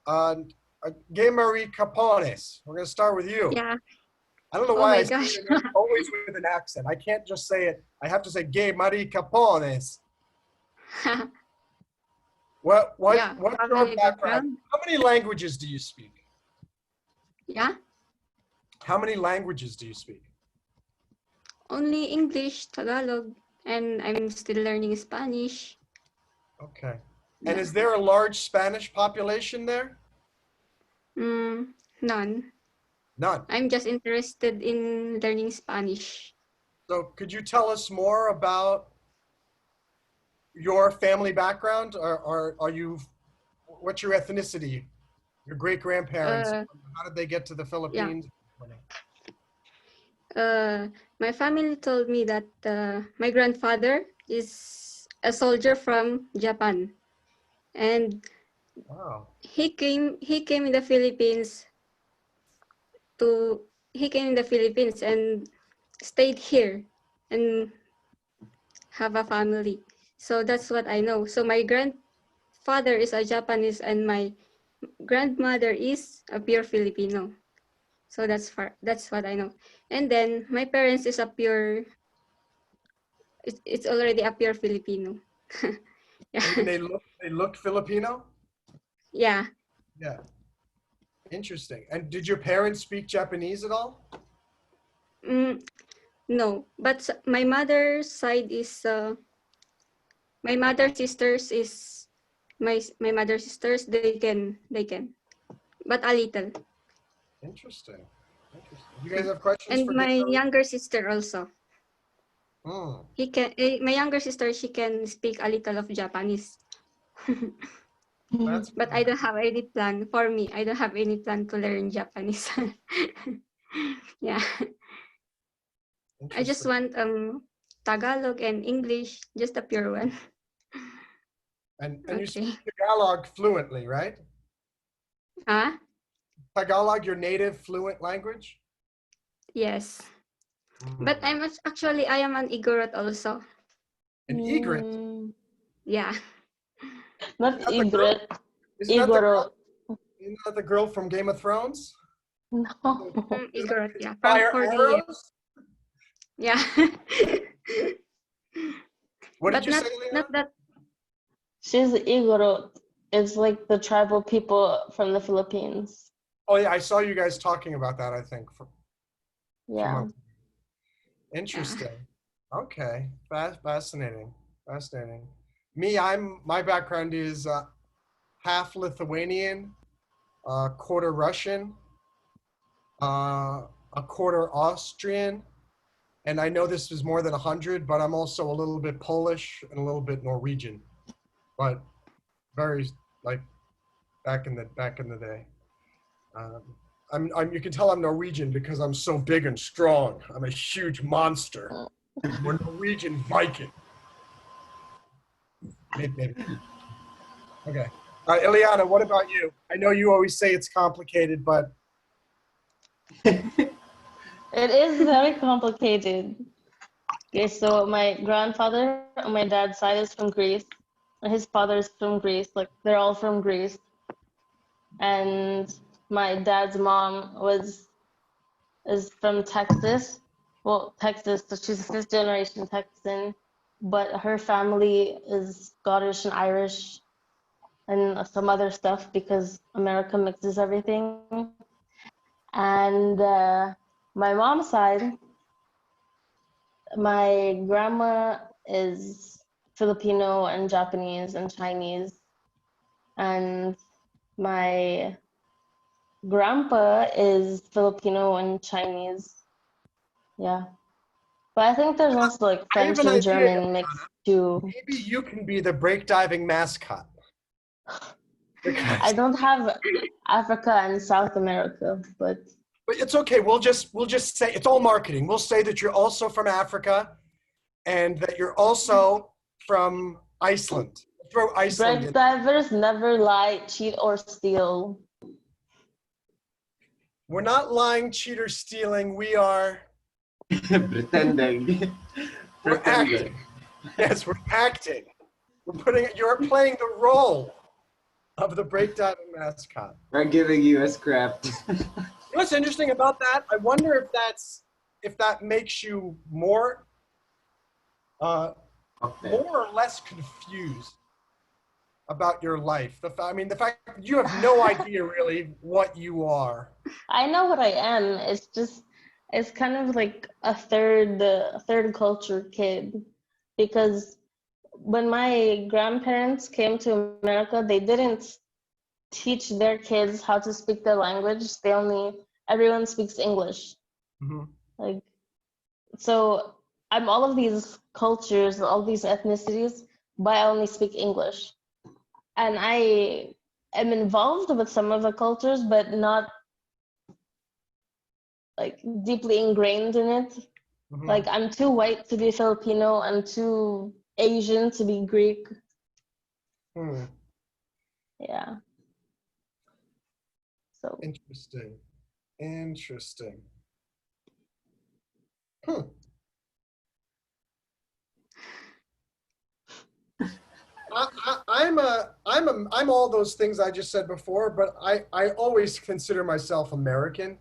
Speaker 1: Gay Marie Capones, we're going to start with you.
Speaker 5: Yeah.
Speaker 1: I don't know why I say it always with an accent. I can't just say it. I have to say Gay Marie Capones. What's your background? How many languages do you speak?
Speaker 5: Yeah.
Speaker 1: How many languages do you speak?
Speaker 5: Only English, Tagalog, and I'm still learning Spanish.
Speaker 1: Okay. And is there a large Spanish population there?
Speaker 5: None.
Speaker 1: None.
Speaker 5: I'm just interested in learning Spanish.
Speaker 1: So could you tell us more about your family background, or are you, what's your ethnicity? Your great grandparents.
Speaker 5: Uh,
Speaker 1: How did they get to the Philippines?
Speaker 5: My family told me that my grandfather is a soldier from Japan, and
Speaker 1: Wow.
Speaker 5: he came in the Philippines to he came in the Philippines and stayed here and have a family. So that's what I know. So my grandfather is a Japanese and my grandmother is a pure Filipino. So that's what I know. And then my parents is a pure it's already a pure Filipino. Yeah.
Speaker 1: And they look Filipino?
Speaker 5: Yeah.
Speaker 1: Yeah. Interesting. And did your parents speak Japanese at all?
Speaker 5: No, but my mother's side is my mother's sisters is my mother's sisters they can but a little.
Speaker 1: Interesting. Interesting. You guys have questions
Speaker 5: And
Speaker 1: for
Speaker 5: my
Speaker 1: Gabriel?
Speaker 5: younger sister also.
Speaker 1: Hmm.
Speaker 5: My younger sister, she can speak a little of Japanese.
Speaker 1: That's
Speaker 5: But I don't have any plan for me. I don't have any plan to learn Japanese. Yeah. I just
Speaker 1: interesting.
Speaker 5: want Tagalog and English, just a pure one.
Speaker 1: And you
Speaker 5: Okay.
Speaker 1: speak Tagalog fluently, right?
Speaker 5: Ah,
Speaker 1: Tagalog, your native fluent language?
Speaker 5: yes. But actually I am an Igorot also.
Speaker 1: An egret?
Speaker 5: Yeah.
Speaker 4: Not
Speaker 1: Isn't that the girl-
Speaker 4: Igret.
Speaker 1: Isn't that the girl,
Speaker 4: Igoro.
Speaker 1: isn't that the girl from Game of Thrones?
Speaker 4: No.
Speaker 5: Igorot, yeah. From
Speaker 1: Fire
Speaker 5: for the
Speaker 1: arrows?
Speaker 5: yeah.
Speaker 1: What did
Speaker 5: But
Speaker 1: you say,
Speaker 5: not
Speaker 1: Ileana?
Speaker 5: that
Speaker 4: She's Igoro. It's like the tribal people from the Philippines.
Speaker 1: Oh yeah, I saw you guys talking about that, I think, for a few
Speaker 4: Yeah.
Speaker 1: months. Interesting. Okay. Fascinating. Fascinating. My background is half Lithuanian, quarter Russian, a quarter Austrian, and I know this is more than 100, but I'm also a little bit Polish and a little bit Norwegian, but very like back in the day. You can tell I'm Norwegian because I'm so big and strong. I'm a huge monster. We're Norwegian Viking. Maybe. Okay. Ileana, what about you? I know you always say it's complicated, but
Speaker 4: It is very complicated. Okay, so my grandfather on my dad's side is from Greece. And his father is from Greece. Like they're all from Greece. And my dad's mom is from Texas. Well, Texas, so she's a fifth generation Texan, but her family is Scottish and Irish and some other stuff because America mixes everything. And my mom's side, my grandma is Filipino and Japanese and Chinese, and my grandpa is Filipino and Chinese. Yeah. But I think there's also like
Speaker 1: I have
Speaker 4: French
Speaker 1: an
Speaker 4: and
Speaker 1: idea,
Speaker 4: German mixed too.
Speaker 1: maybe you can be the break diving mascot.
Speaker 4: I don't have Africa and South America, but
Speaker 1: it's okay. We'll just say it's all marketing. We'll say that you're also from Africa and that you're also from Iceland. Throw Iceland
Speaker 4: break
Speaker 1: in.
Speaker 4: divers never lie, cheat, or steal.
Speaker 1: We're not lying, cheat, or stealing. We are
Speaker 6: Pretending.
Speaker 1: we're acting. Yes, we're acting. You're playing the role of the break diving mascot.
Speaker 6: We're giving you a script.
Speaker 1: What's interesting about that? I wonder if that makes you more more or less confused about your life. The fact that you have no idea really what you are.
Speaker 4: I know what I am. It's kind of like a third culture kid, because when my grandparents came to America, they didn't teach their kids how to speak their language. Everyone speaks English.
Speaker 1: Mm-hmm.
Speaker 4: Like, so I'm all of these cultures, all these ethnicities, but I only speak English. And am involved with some of the cultures, but not like deeply ingrained in it.
Speaker 1: Mhm.
Speaker 4: Like I'm too white to be Filipino, I'm too Asian to be Greek.
Speaker 1: Hmm.
Speaker 4: Yeah. So
Speaker 1: Interesting. Interesting. Hmm. I'm all those things I just said before, but I always consider myself American.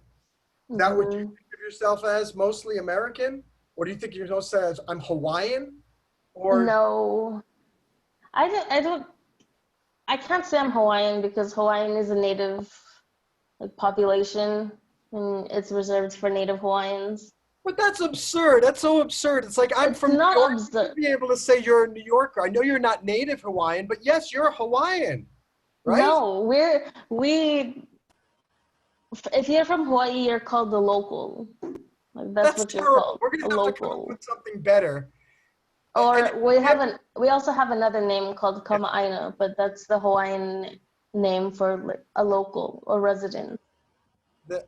Speaker 1: Is that what you think of yourself as, mostly American? Or do you think you're most as I'm Hawaiian? Or
Speaker 4: no, I can't say I'm Hawaiian because Hawaiian is a native like population and it's reserved for native Hawaiians.
Speaker 1: but that's absurd. That's so absurd. It's like I'm
Speaker 4: It's
Speaker 1: from New
Speaker 4: not
Speaker 1: York. You
Speaker 4: absurd.
Speaker 1: should be able to say you're a New Yorker. I know you're not native Hawaiian, but yes, you're a Hawaiian, right?
Speaker 4: No, we if you're from Hawaii, you're called the local. Like that's
Speaker 1: That's
Speaker 4: what you're
Speaker 1: terrible.
Speaker 4: called,
Speaker 1: We're
Speaker 4: a
Speaker 1: gonna have to come up
Speaker 4: local.
Speaker 1: with something better. And
Speaker 4: Or we also have another name called Kama'aina, but that's the Hawaiian name for like a local or resident.
Speaker 1: the,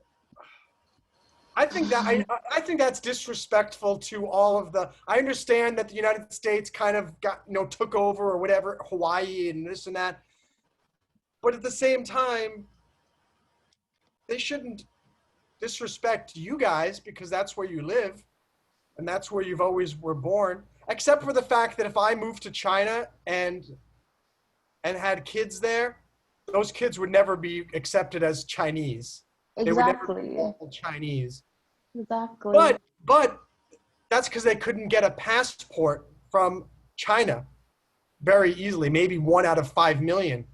Speaker 1: I think that I think that's disrespectful to all of the. I understand that the United States kind of got took over or whatever Hawaii and this and that, but at the same time, they shouldn't disrespect you guys because that's where you live and that's where you've always were born. Except for the fact that if I moved to China and had kids there, those kids would never be accepted as Chinese. They would never be
Speaker 4: Exactly.
Speaker 1: called Chinese.
Speaker 4: Exactly.
Speaker 1: But that's because they couldn't get a passport from China very easily, maybe 1 out of 5 million.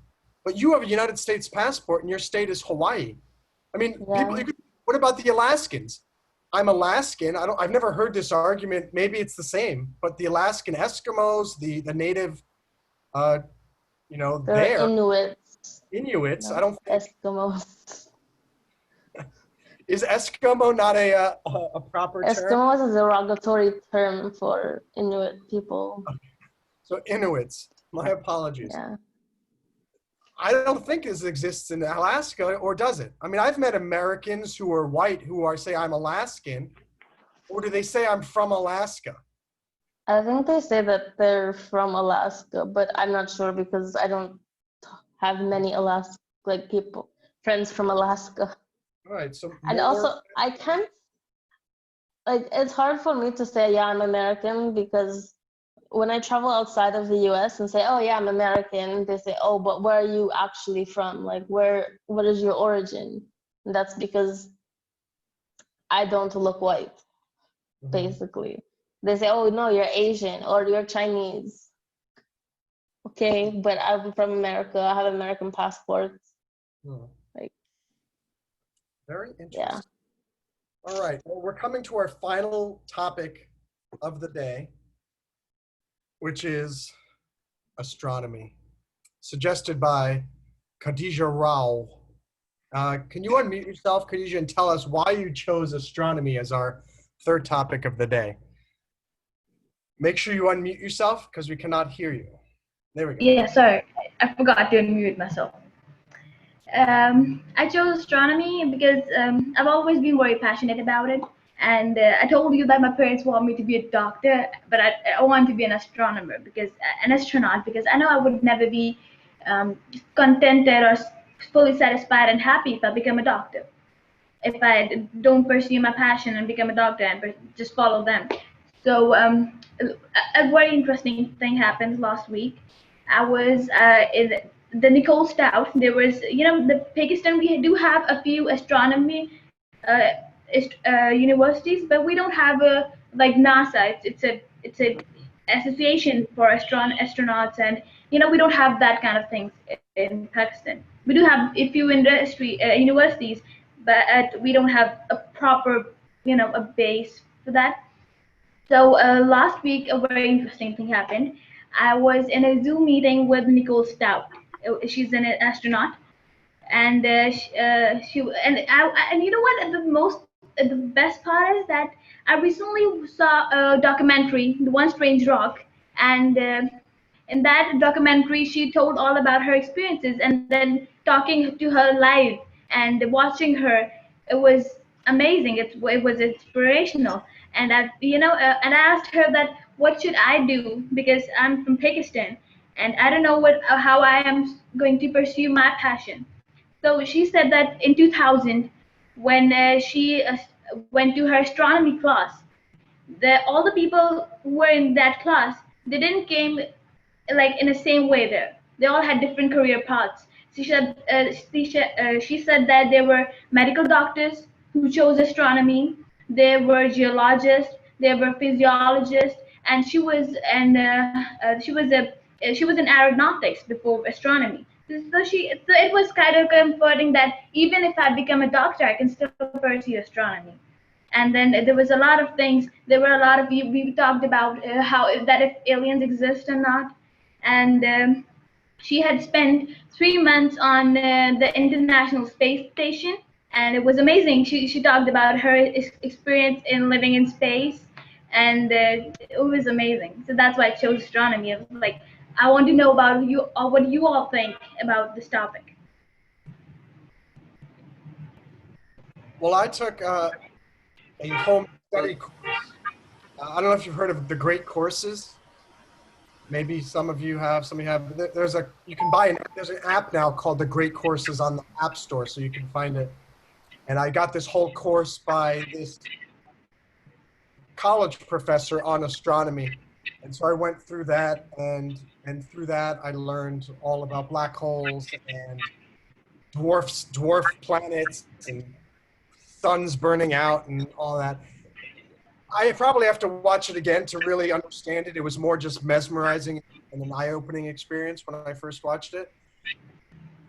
Speaker 1: But you have a United States passport and your state is Hawaii. I mean,
Speaker 4: Yeah.
Speaker 1: what about the Alaskans? I'm Alaskan. I've never heard this argument. Maybe it's the same, but the Alaskan Eskimos, the native,
Speaker 4: They're
Speaker 1: there,
Speaker 4: Inuits,
Speaker 1: Inuits, I
Speaker 4: no,
Speaker 1: don't think,
Speaker 4: Eskimos.
Speaker 1: is Eskimo not a proper term?
Speaker 4: Eskimos is a derogatory term for Inuit people.
Speaker 1: So Inuits, my apologies.
Speaker 4: Yeah.
Speaker 1: I don't think this exists in Alaska, or does it? I mean, I've met Americans who are white who say I'm Alaskan, or do they say I'm from Alaska?
Speaker 4: I think they say that they're from Alaska, but I'm not sure because I don't have many friends from Alaska.
Speaker 1: All right, so
Speaker 4: And also, I can't, it's hard for me to say, yeah, I'm American because when I travel outside of the US and say, oh, yeah, I'm American, they say, oh, but where are you actually from? Like, what is your origin? And that's because I don't look white, basically. They say, oh, no, you're Asian or you're Chinese. Okay, but I'm from America. I have American passports. Like,
Speaker 1: very interesting.
Speaker 4: yeah.
Speaker 1: All right, well, we're coming to our final topic of the day, which is astronomy, suggested by Khadija Rao. Can you unmute yourself, Khadija, and tell us why you chose astronomy as our third topic of the day? Make sure you unmute yourself because we cannot hear you. There we go.
Speaker 3: Yeah, sorry, I forgot to unmute myself. I chose astronomy because I've always been very passionate about it. And I told you that my parents want me to be a doctor, but I want to be an astronomer an astronaut, because I know I would never be contented or fully satisfied and happy if I become a doctor. If I don't pursue my passion and become a doctor and just follow them. So a very interesting thing happened last week. I was in the Nicole Stout. There was, the Pakistan. We do have a few astronomy uh, universities, but we don't have a like NASA. It's a association for astronauts, and we don't have that kind of things in Pakistan. We do have a few universities, but we don't have a proper a base for that. So last week, a very interesting thing happened. I was in a Zoom meeting with Nicole Stout. She's an astronaut, and and you know what? The best part is that I recently saw a documentary, The One Strange Rock, and in that documentary, she told all about her experiences, and then talking to her live and watching her, it was amazing. It was inspirational. And and I asked her that what should I do, because I'm from Pakistan and I don't know how I am going to pursue my passion. So she said that in 2000, when she went to her astronomy class, all the people who were in that class, they didn't came like in the same way there. They all had different career paths. She said that there were medical doctors who chose astronomy. There were geologists. There were physiologists, and she was in aeronautics before astronomy. So it was kind of comforting that even if I become a doctor, I can still pursue astronomy. And then there was a lot of things. There were a lot of we talked about how if aliens exist or not, and she had spent 3 months on the International Space Station, and it was amazing. She talked about her experience in living in space, and it was amazing. So that's why I chose astronomy. I was like, I want to know about you, or what you all think about this topic.
Speaker 1: Well, I took a home study course. I don't know if you've heard of the Great Courses. Maybe some of you have. Some of you have. There's an app now called the Great Courses on the App Store, so you can find it. And I got this whole course by this college professor on astronomy, and so I went through that, and through that I learned all about black holes and dwarf planets and suns burning out and all that. I probably have to watch it again to really understand it. It was more just mesmerizing and an eye-opening experience when I first watched it.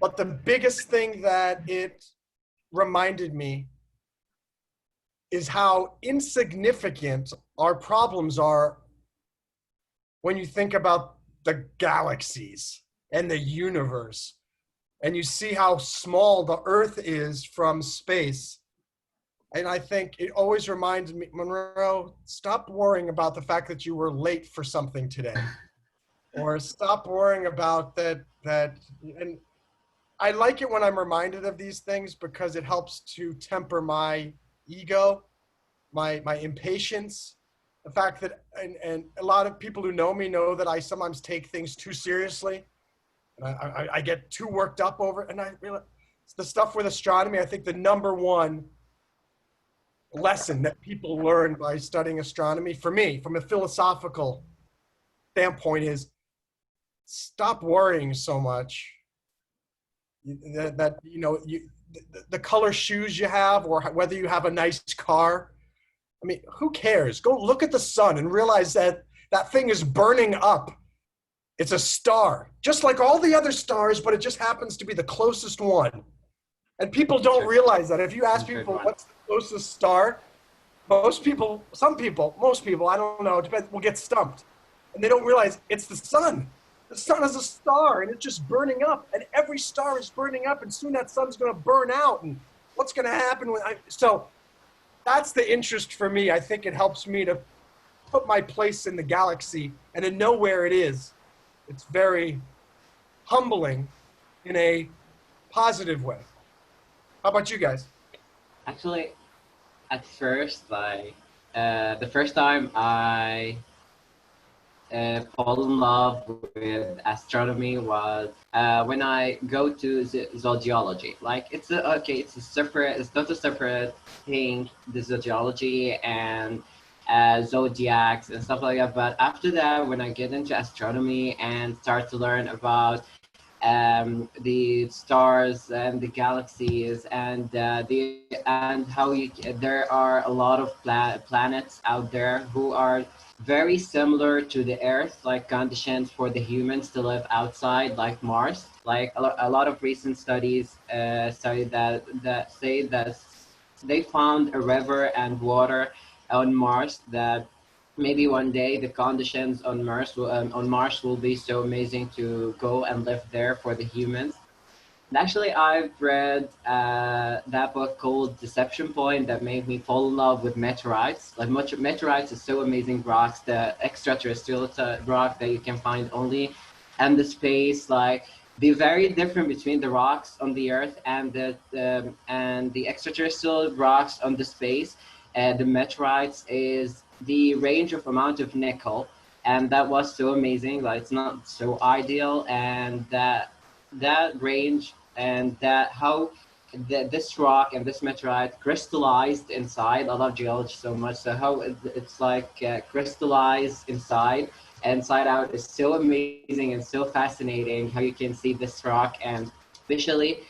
Speaker 1: But the biggest thing that it reminded me is how insignificant our problems are when you think about the galaxies and the universe, and you see how small the Earth is from space. And I think it always reminds me, Monroe, stop worrying about the fact that you were late for something today. Or stop worrying about that. And I like it when I'm reminded of these things because it helps to temper my ego, my impatience. The fact that, and a lot of people who know me know that I sometimes take things too seriously. And I get too worked up over it. And I realize the stuff with astronomy, I think the number one lesson that people learn by studying astronomy, for me, from a philosophical standpoint, is stop worrying so much that the color shoes you have, or whether you have a nice car. I mean, who cares? Go look at the sun and realize that that thing is burning up. It's a star, just like all the other stars, but it just happens to be the closest one. And people don't realize that. If you ask people what's the closest star, most people, I don't know, will get stumped. And they don't realize it's the sun. The sun is a star, and it's just burning up. And every star is burning up, and soon that sun's going to burn out. And what's going to happen? So that's the interest for me. I think it helps me to put my place in the galaxy and to know where it is. It's very humbling in a positive way. How about you guys?
Speaker 6: Actually, at first, the first time I fall in love with astronomy was when I go to zoology. Like it's not a separate thing, the zoology and zodiacs and stuff like that. But after that, when I get into astronomy and start to learn about the stars and the galaxies and there are a lot of planets out there who are very similar to the Earth, like conditions for the humans to live outside, like Mars. Like a lot of recent studies say that they found a river and water on Mars that maybe one day the conditions on Mars will be so amazing to go and live there for the humans. And actually, I've read that book called Deception Point that made me fall in love with meteorites. Like meteorites is so amazing rocks, the extraterrestrial rock that you can find only and the space, like the very different between the rocks on the Earth and the extraterrestrial rocks on the space. The meteorites is the range of amount of nickel, and that was so amazing. Like it's not so ideal, and that range and that how this rock and this meteorite crystallized inside. I love geology so much. So how it's like crystallized inside out is so amazing and so fascinating. How you can see this rock, and especially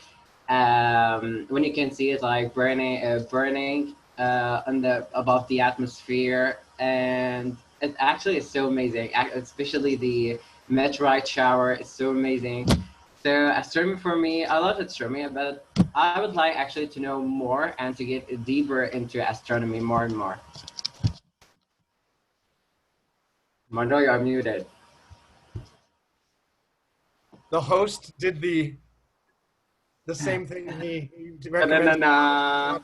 Speaker 6: when you can see it like burning above the atmosphere, and it actually is so amazing. Especially the meteorite shower is so amazing. So astronomy for me, I love astronomy, but I would like actually to know more and to get deeper into astronomy more and more. Monroe, you're muted.
Speaker 1: The host did the same thing he
Speaker 6: Na,
Speaker 1: recommended.
Speaker 6: na.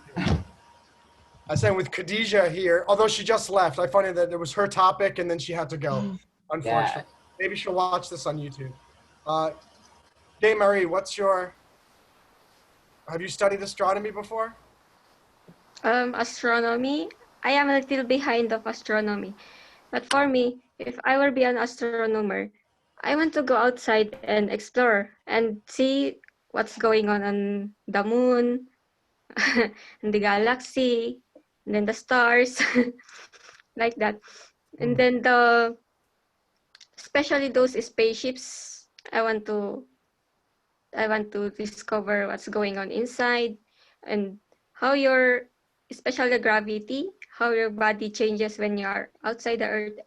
Speaker 1: I sang with Khadija here, although she just left. I find it that it was her topic and then she had to go, unfortunately.
Speaker 6: Yeah.
Speaker 1: Maybe she'll watch this on YouTube. Hey, Marie, have you studied astronomy before?
Speaker 5: Astronomy. I am a little behind of astronomy. But for me, if I were be an astronomer, I want to go outside and explore and see what's going on the moon, and the galaxy, and then the stars, like that. And then especially those spaceships, I want to discover what's going on inside, and how especially gravity, how your body changes when you are outside the earth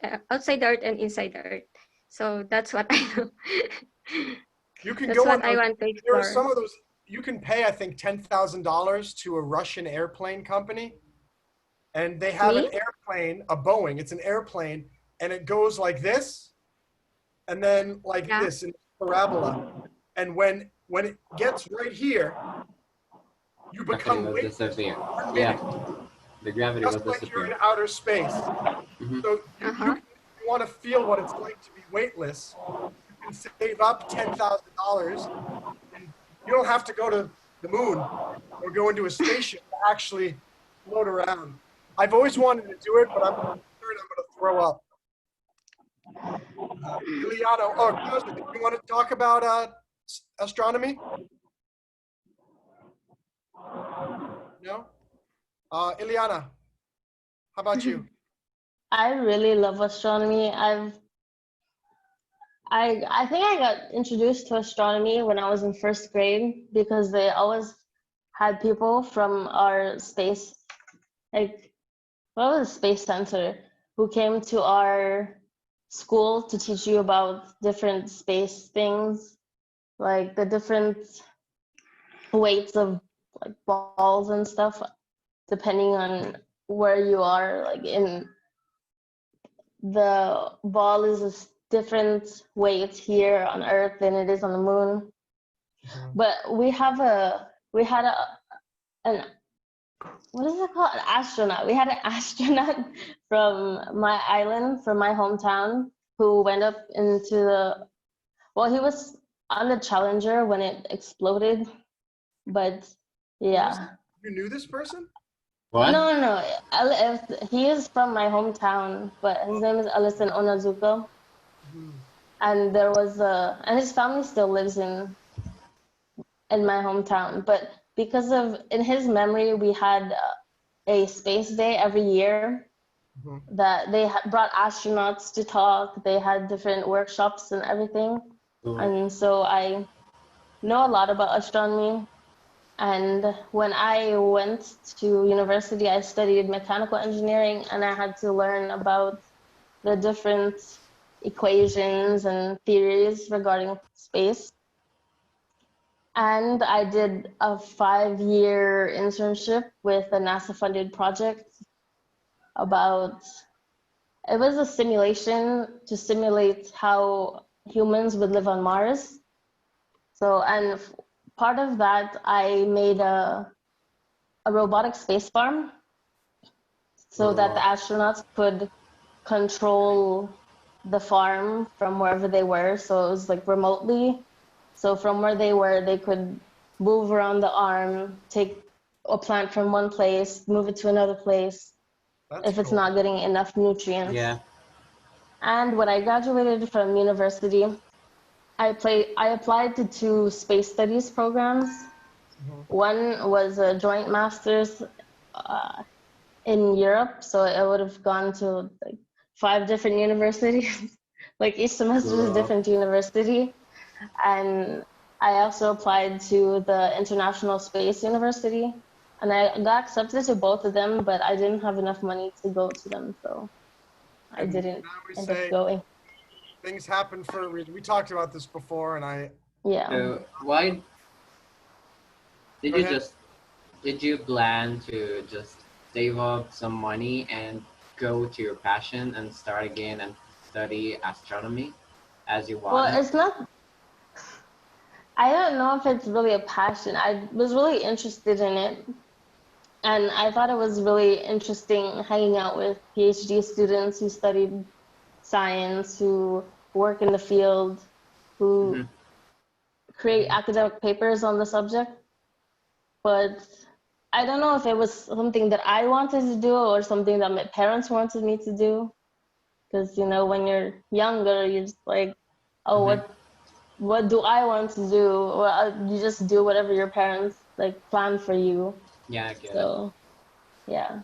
Speaker 5: and inside the earth. So that's what I know.
Speaker 1: You can
Speaker 5: That's
Speaker 1: go
Speaker 5: what
Speaker 1: on
Speaker 5: I
Speaker 1: those.
Speaker 5: want to
Speaker 1: There are
Speaker 5: explore.
Speaker 1: some of those. You can pay, I think, $10,000 to a Russian airplane company, and they have an
Speaker 5: Me?
Speaker 1: airplane, a Boeing. It's an airplane, and it goes like this, and then like
Speaker 5: Yeah.
Speaker 1: this in parabola. And when it gets right here, you
Speaker 6: Gravity
Speaker 1: become
Speaker 6: will
Speaker 1: weightless
Speaker 6: disappear.
Speaker 1: for 1 minute,
Speaker 6: Yeah, the gravity will
Speaker 1: just like you're in
Speaker 6: disappear.
Speaker 1: outer space.
Speaker 6: Mhm.
Speaker 1: So
Speaker 5: Uh-huh.
Speaker 1: you want to feel what it's like to be weightless. You can save up $10,000, and you don't have to go to the moon or go into a spaceship to actually float around. I've always wanted to do it, but I'm concerned I'm going to throw up. Ileana, Kausar, do you want to talk about astronomy? No? Ileana, how about you?
Speaker 4: I really love astronomy. I think I got introduced to astronomy when I was in first grade because they always had people from our space, like what was the space center, who came to our school to teach you about different space things, like the different weights of like balls and stuff, depending on where you are, like in the ball is a different weight here on Earth than it is on the moon. But we had an what is it called? An astronaut. We had an astronaut from my island, from my hometown, who went up into he was on the Challenger when it exploded, but yeah.
Speaker 1: You knew this person?
Speaker 6: What?
Speaker 4: No. He is from my hometown, but his name is Alison Onazuka. And and his family still lives in my hometown. But because in his memory, we had a space day every year that they brought astronauts to talk. They had different workshops and everything. And so I know a lot about astronomy. And when I went to university, I studied mechanical engineering, and I had to learn about the different equations and theories regarding space. And I did a 5-year internship with a NASA-funded project it was a simulation to simulate how humans would live on Mars. So, and part of that, I made a robotic space farm so that the astronauts could control the farm from wherever they were. So it was like remotely. So from where they were, they could move around the arm, take a plant from one place, move it to another place if it's
Speaker 1: cool.
Speaker 4: not getting enough nutrients.
Speaker 6: Yeah.
Speaker 4: And when I graduated from university, I applied to 2 space studies programs. One was a joint master's in Europe, so I would have gone to like 5 different universities. Like each semester is a
Speaker 6: Cool.
Speaker 4: different university. And I also applied to the International Space University, and I got accepted to both of them, but I didn't have enough money to go to them, so I didn't end up going.
Speaker 1: Things happen for a reason. We talked about this before, and
Speaker 4: Yeah.
Speaker 6: So why did you plan to just save up some money and go to your passion and start again and study astronomy as you wanted?
Speaker 4: Well, it's not. I don't know if it's really a passion. I was really interested in it. And I thought it was really interesting hanging out with PhD students who studied science, who work in the field, who create academic papers on the subject. But I don't know if it was something that I wanted to do or something that my parents wanted me to do. Because, you know, when you're younger, you're just like, oh, what do I want to do? Well, you just do whatever your parents like plan for you.
Speaker 6: Yeah, I get
Speaker 4: it. Yeah.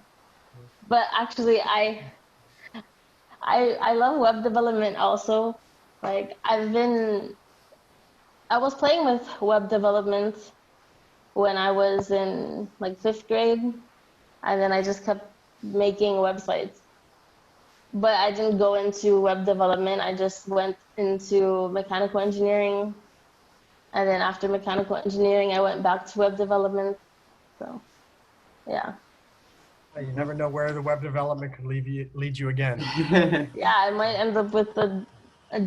Speaker 4: But actually, I love web development also. Like I was playing with web development when I was in like 5th grade, and then I just kept making websites. But I didn't go into web development. I just went into mechanical engineering. And then after mechanical engineering, I went back to web development. So, yeah.
Speaker 1: You never know where the web development could lead you again.
Speaker 4: Yeah, I might end up with a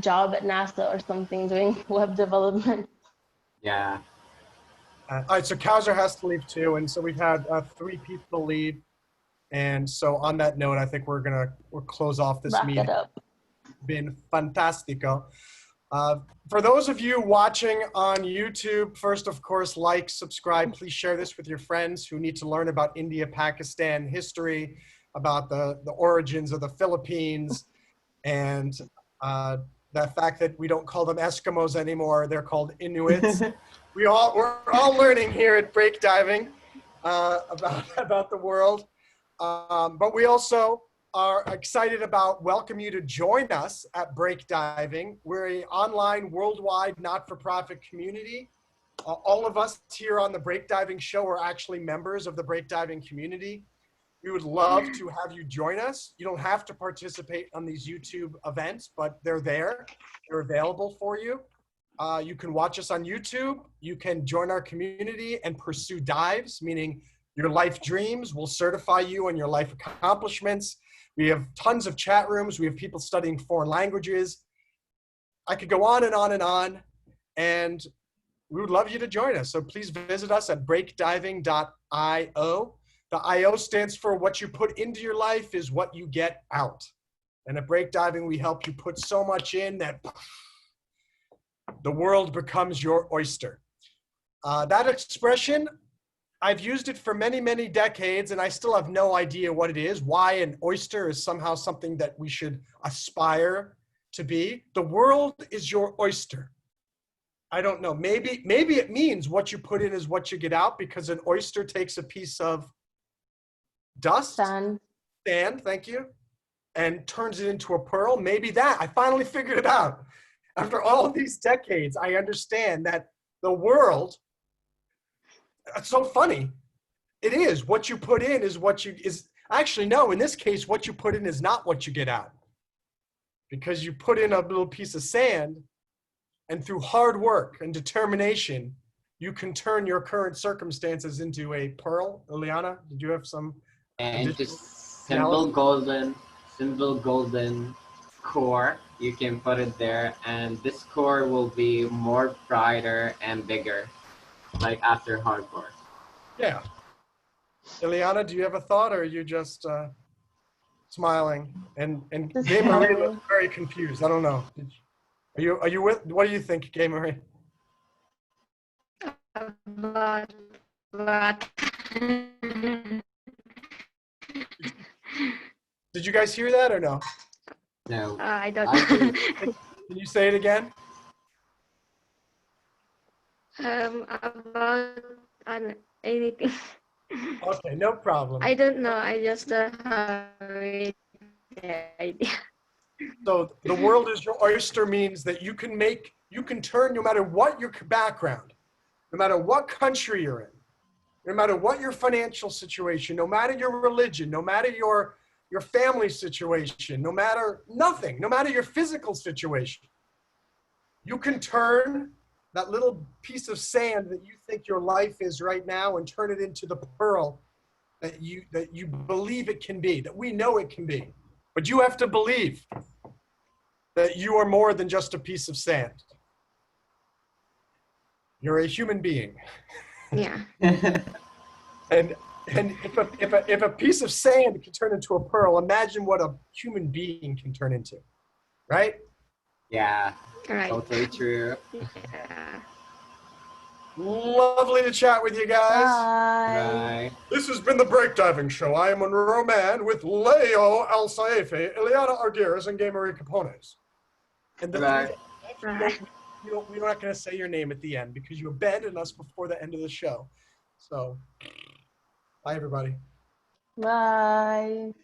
Speaker 4: job at NASA or something doing web development.
Speaker 6: Yeah.
Speaker 1: All right, so Kausar has to leave too, and so we've had 3 people leave. And so on that note, I think we'll close off this meeting.
Speaker 4: Wrap it up.
Speaker 1: Been fantastico. For those of you watching on YouTube, first, of course, like, subscribe. Please share this with your friends who need to learn about India-Pakistan history, about the origins of the Philippines, and the fact that we don't call them Eskimos anymore. They're called Inuits. We're all learning here at Break Diving about the world. But we also are excited about welcoming you to join us at Break Diving. We're an online, worldwide, not-for-profit community. All of us here on the Break Diving show are actually members of the Break Diving community. We would love to have you join us. You don't have to participate on these YouTube events, but they're there. They're available for you. You can watch us on YouTube. You can join our community and pursue dives, meaning your life dreams. We'll certify you on your life accomplishments. We have tons of chat rooms. We have people studying foreign languages. I could go on and on and on, and we would love you to join us. So please visit us at breakdiving.io. The IO stands for what you put into your life is what you get out. And at Break Diving, we help you put so much in that the world becomes your oyster. That expression, I've used it for many, many decades, and I still have no idea what it is, why an oyster is somehow something that we should aspire to be. The world is your oyster. I don't know. Maybe it means what you put in is what you get out, because an oyster takes a piece of dust, sand, thank you, and turns it into a pearl. Maybe that. I finally figured it out. After all of these decades, I understand that the world, it's so funny. It is. What you put in is what you is. Actually, no, in this case, what you put in is not what you get out. Because you put in a little piece of sand, and through hard work and determination, you can turn your current circumstances into a pearl. Ileana, did you have some?
Speaker 6: And just simple golden core. You can put it there, and this core will be more brighter and bigger, like after hard work.
Speaker 1: Yeah. Ileana, do you have a thought, or are you just? smiling, and Gay Marie looks very confused. I don't know. Are you with? What do you think, Gay Marie?
Speaker 5: About what?
Speaker 1: Did you guys hear that or no?
Speaker 6: No.
Speaker 5: I don't
Speaker 6: I
Speaker 5: know.
Speaker 1: Can you say it again?
Speaker 5: About anything.
Speaker 1: Okay, no problem.
Speaker 5: I don't know. I just have the idea.
Speaker 1: So the world is your oyster means that you can turn no matter what your background, no matter what country you're in, no matter what your financial situation, no matter your religion, no matter your family situation, no matter nothing, no matter your physical situation, you can turn that little piece of sand that you think your life is right now and turn it into the pearl that you believe it can be, that we know it can be. But you have to believe that you are more than just a piece of sand. You're a human being.
Speaker 5: Yeah.
Speaker 1: And if a piece of sand can turn into a pearl, imagine what a human being can turn into, right?
Speaker 6: Yeah,
Speaker 5: Right.
Speaker 6: totally true.
Speaker 5: Yeah.
Speaker 1: Lovely to chat with you guys.
Speaker 6: Bye.
Speaker 1: This has been the Break Diving Show. I am Monroe Man with Leo El Saife, Ileana Argueras, and Gay Marie Capones. And
Speaker 6: Bye.
Speaker 1: we're not going to say your name at the end because you abandoned us before the end of the show. So, bye, everybody.
Speaker 4: Bye.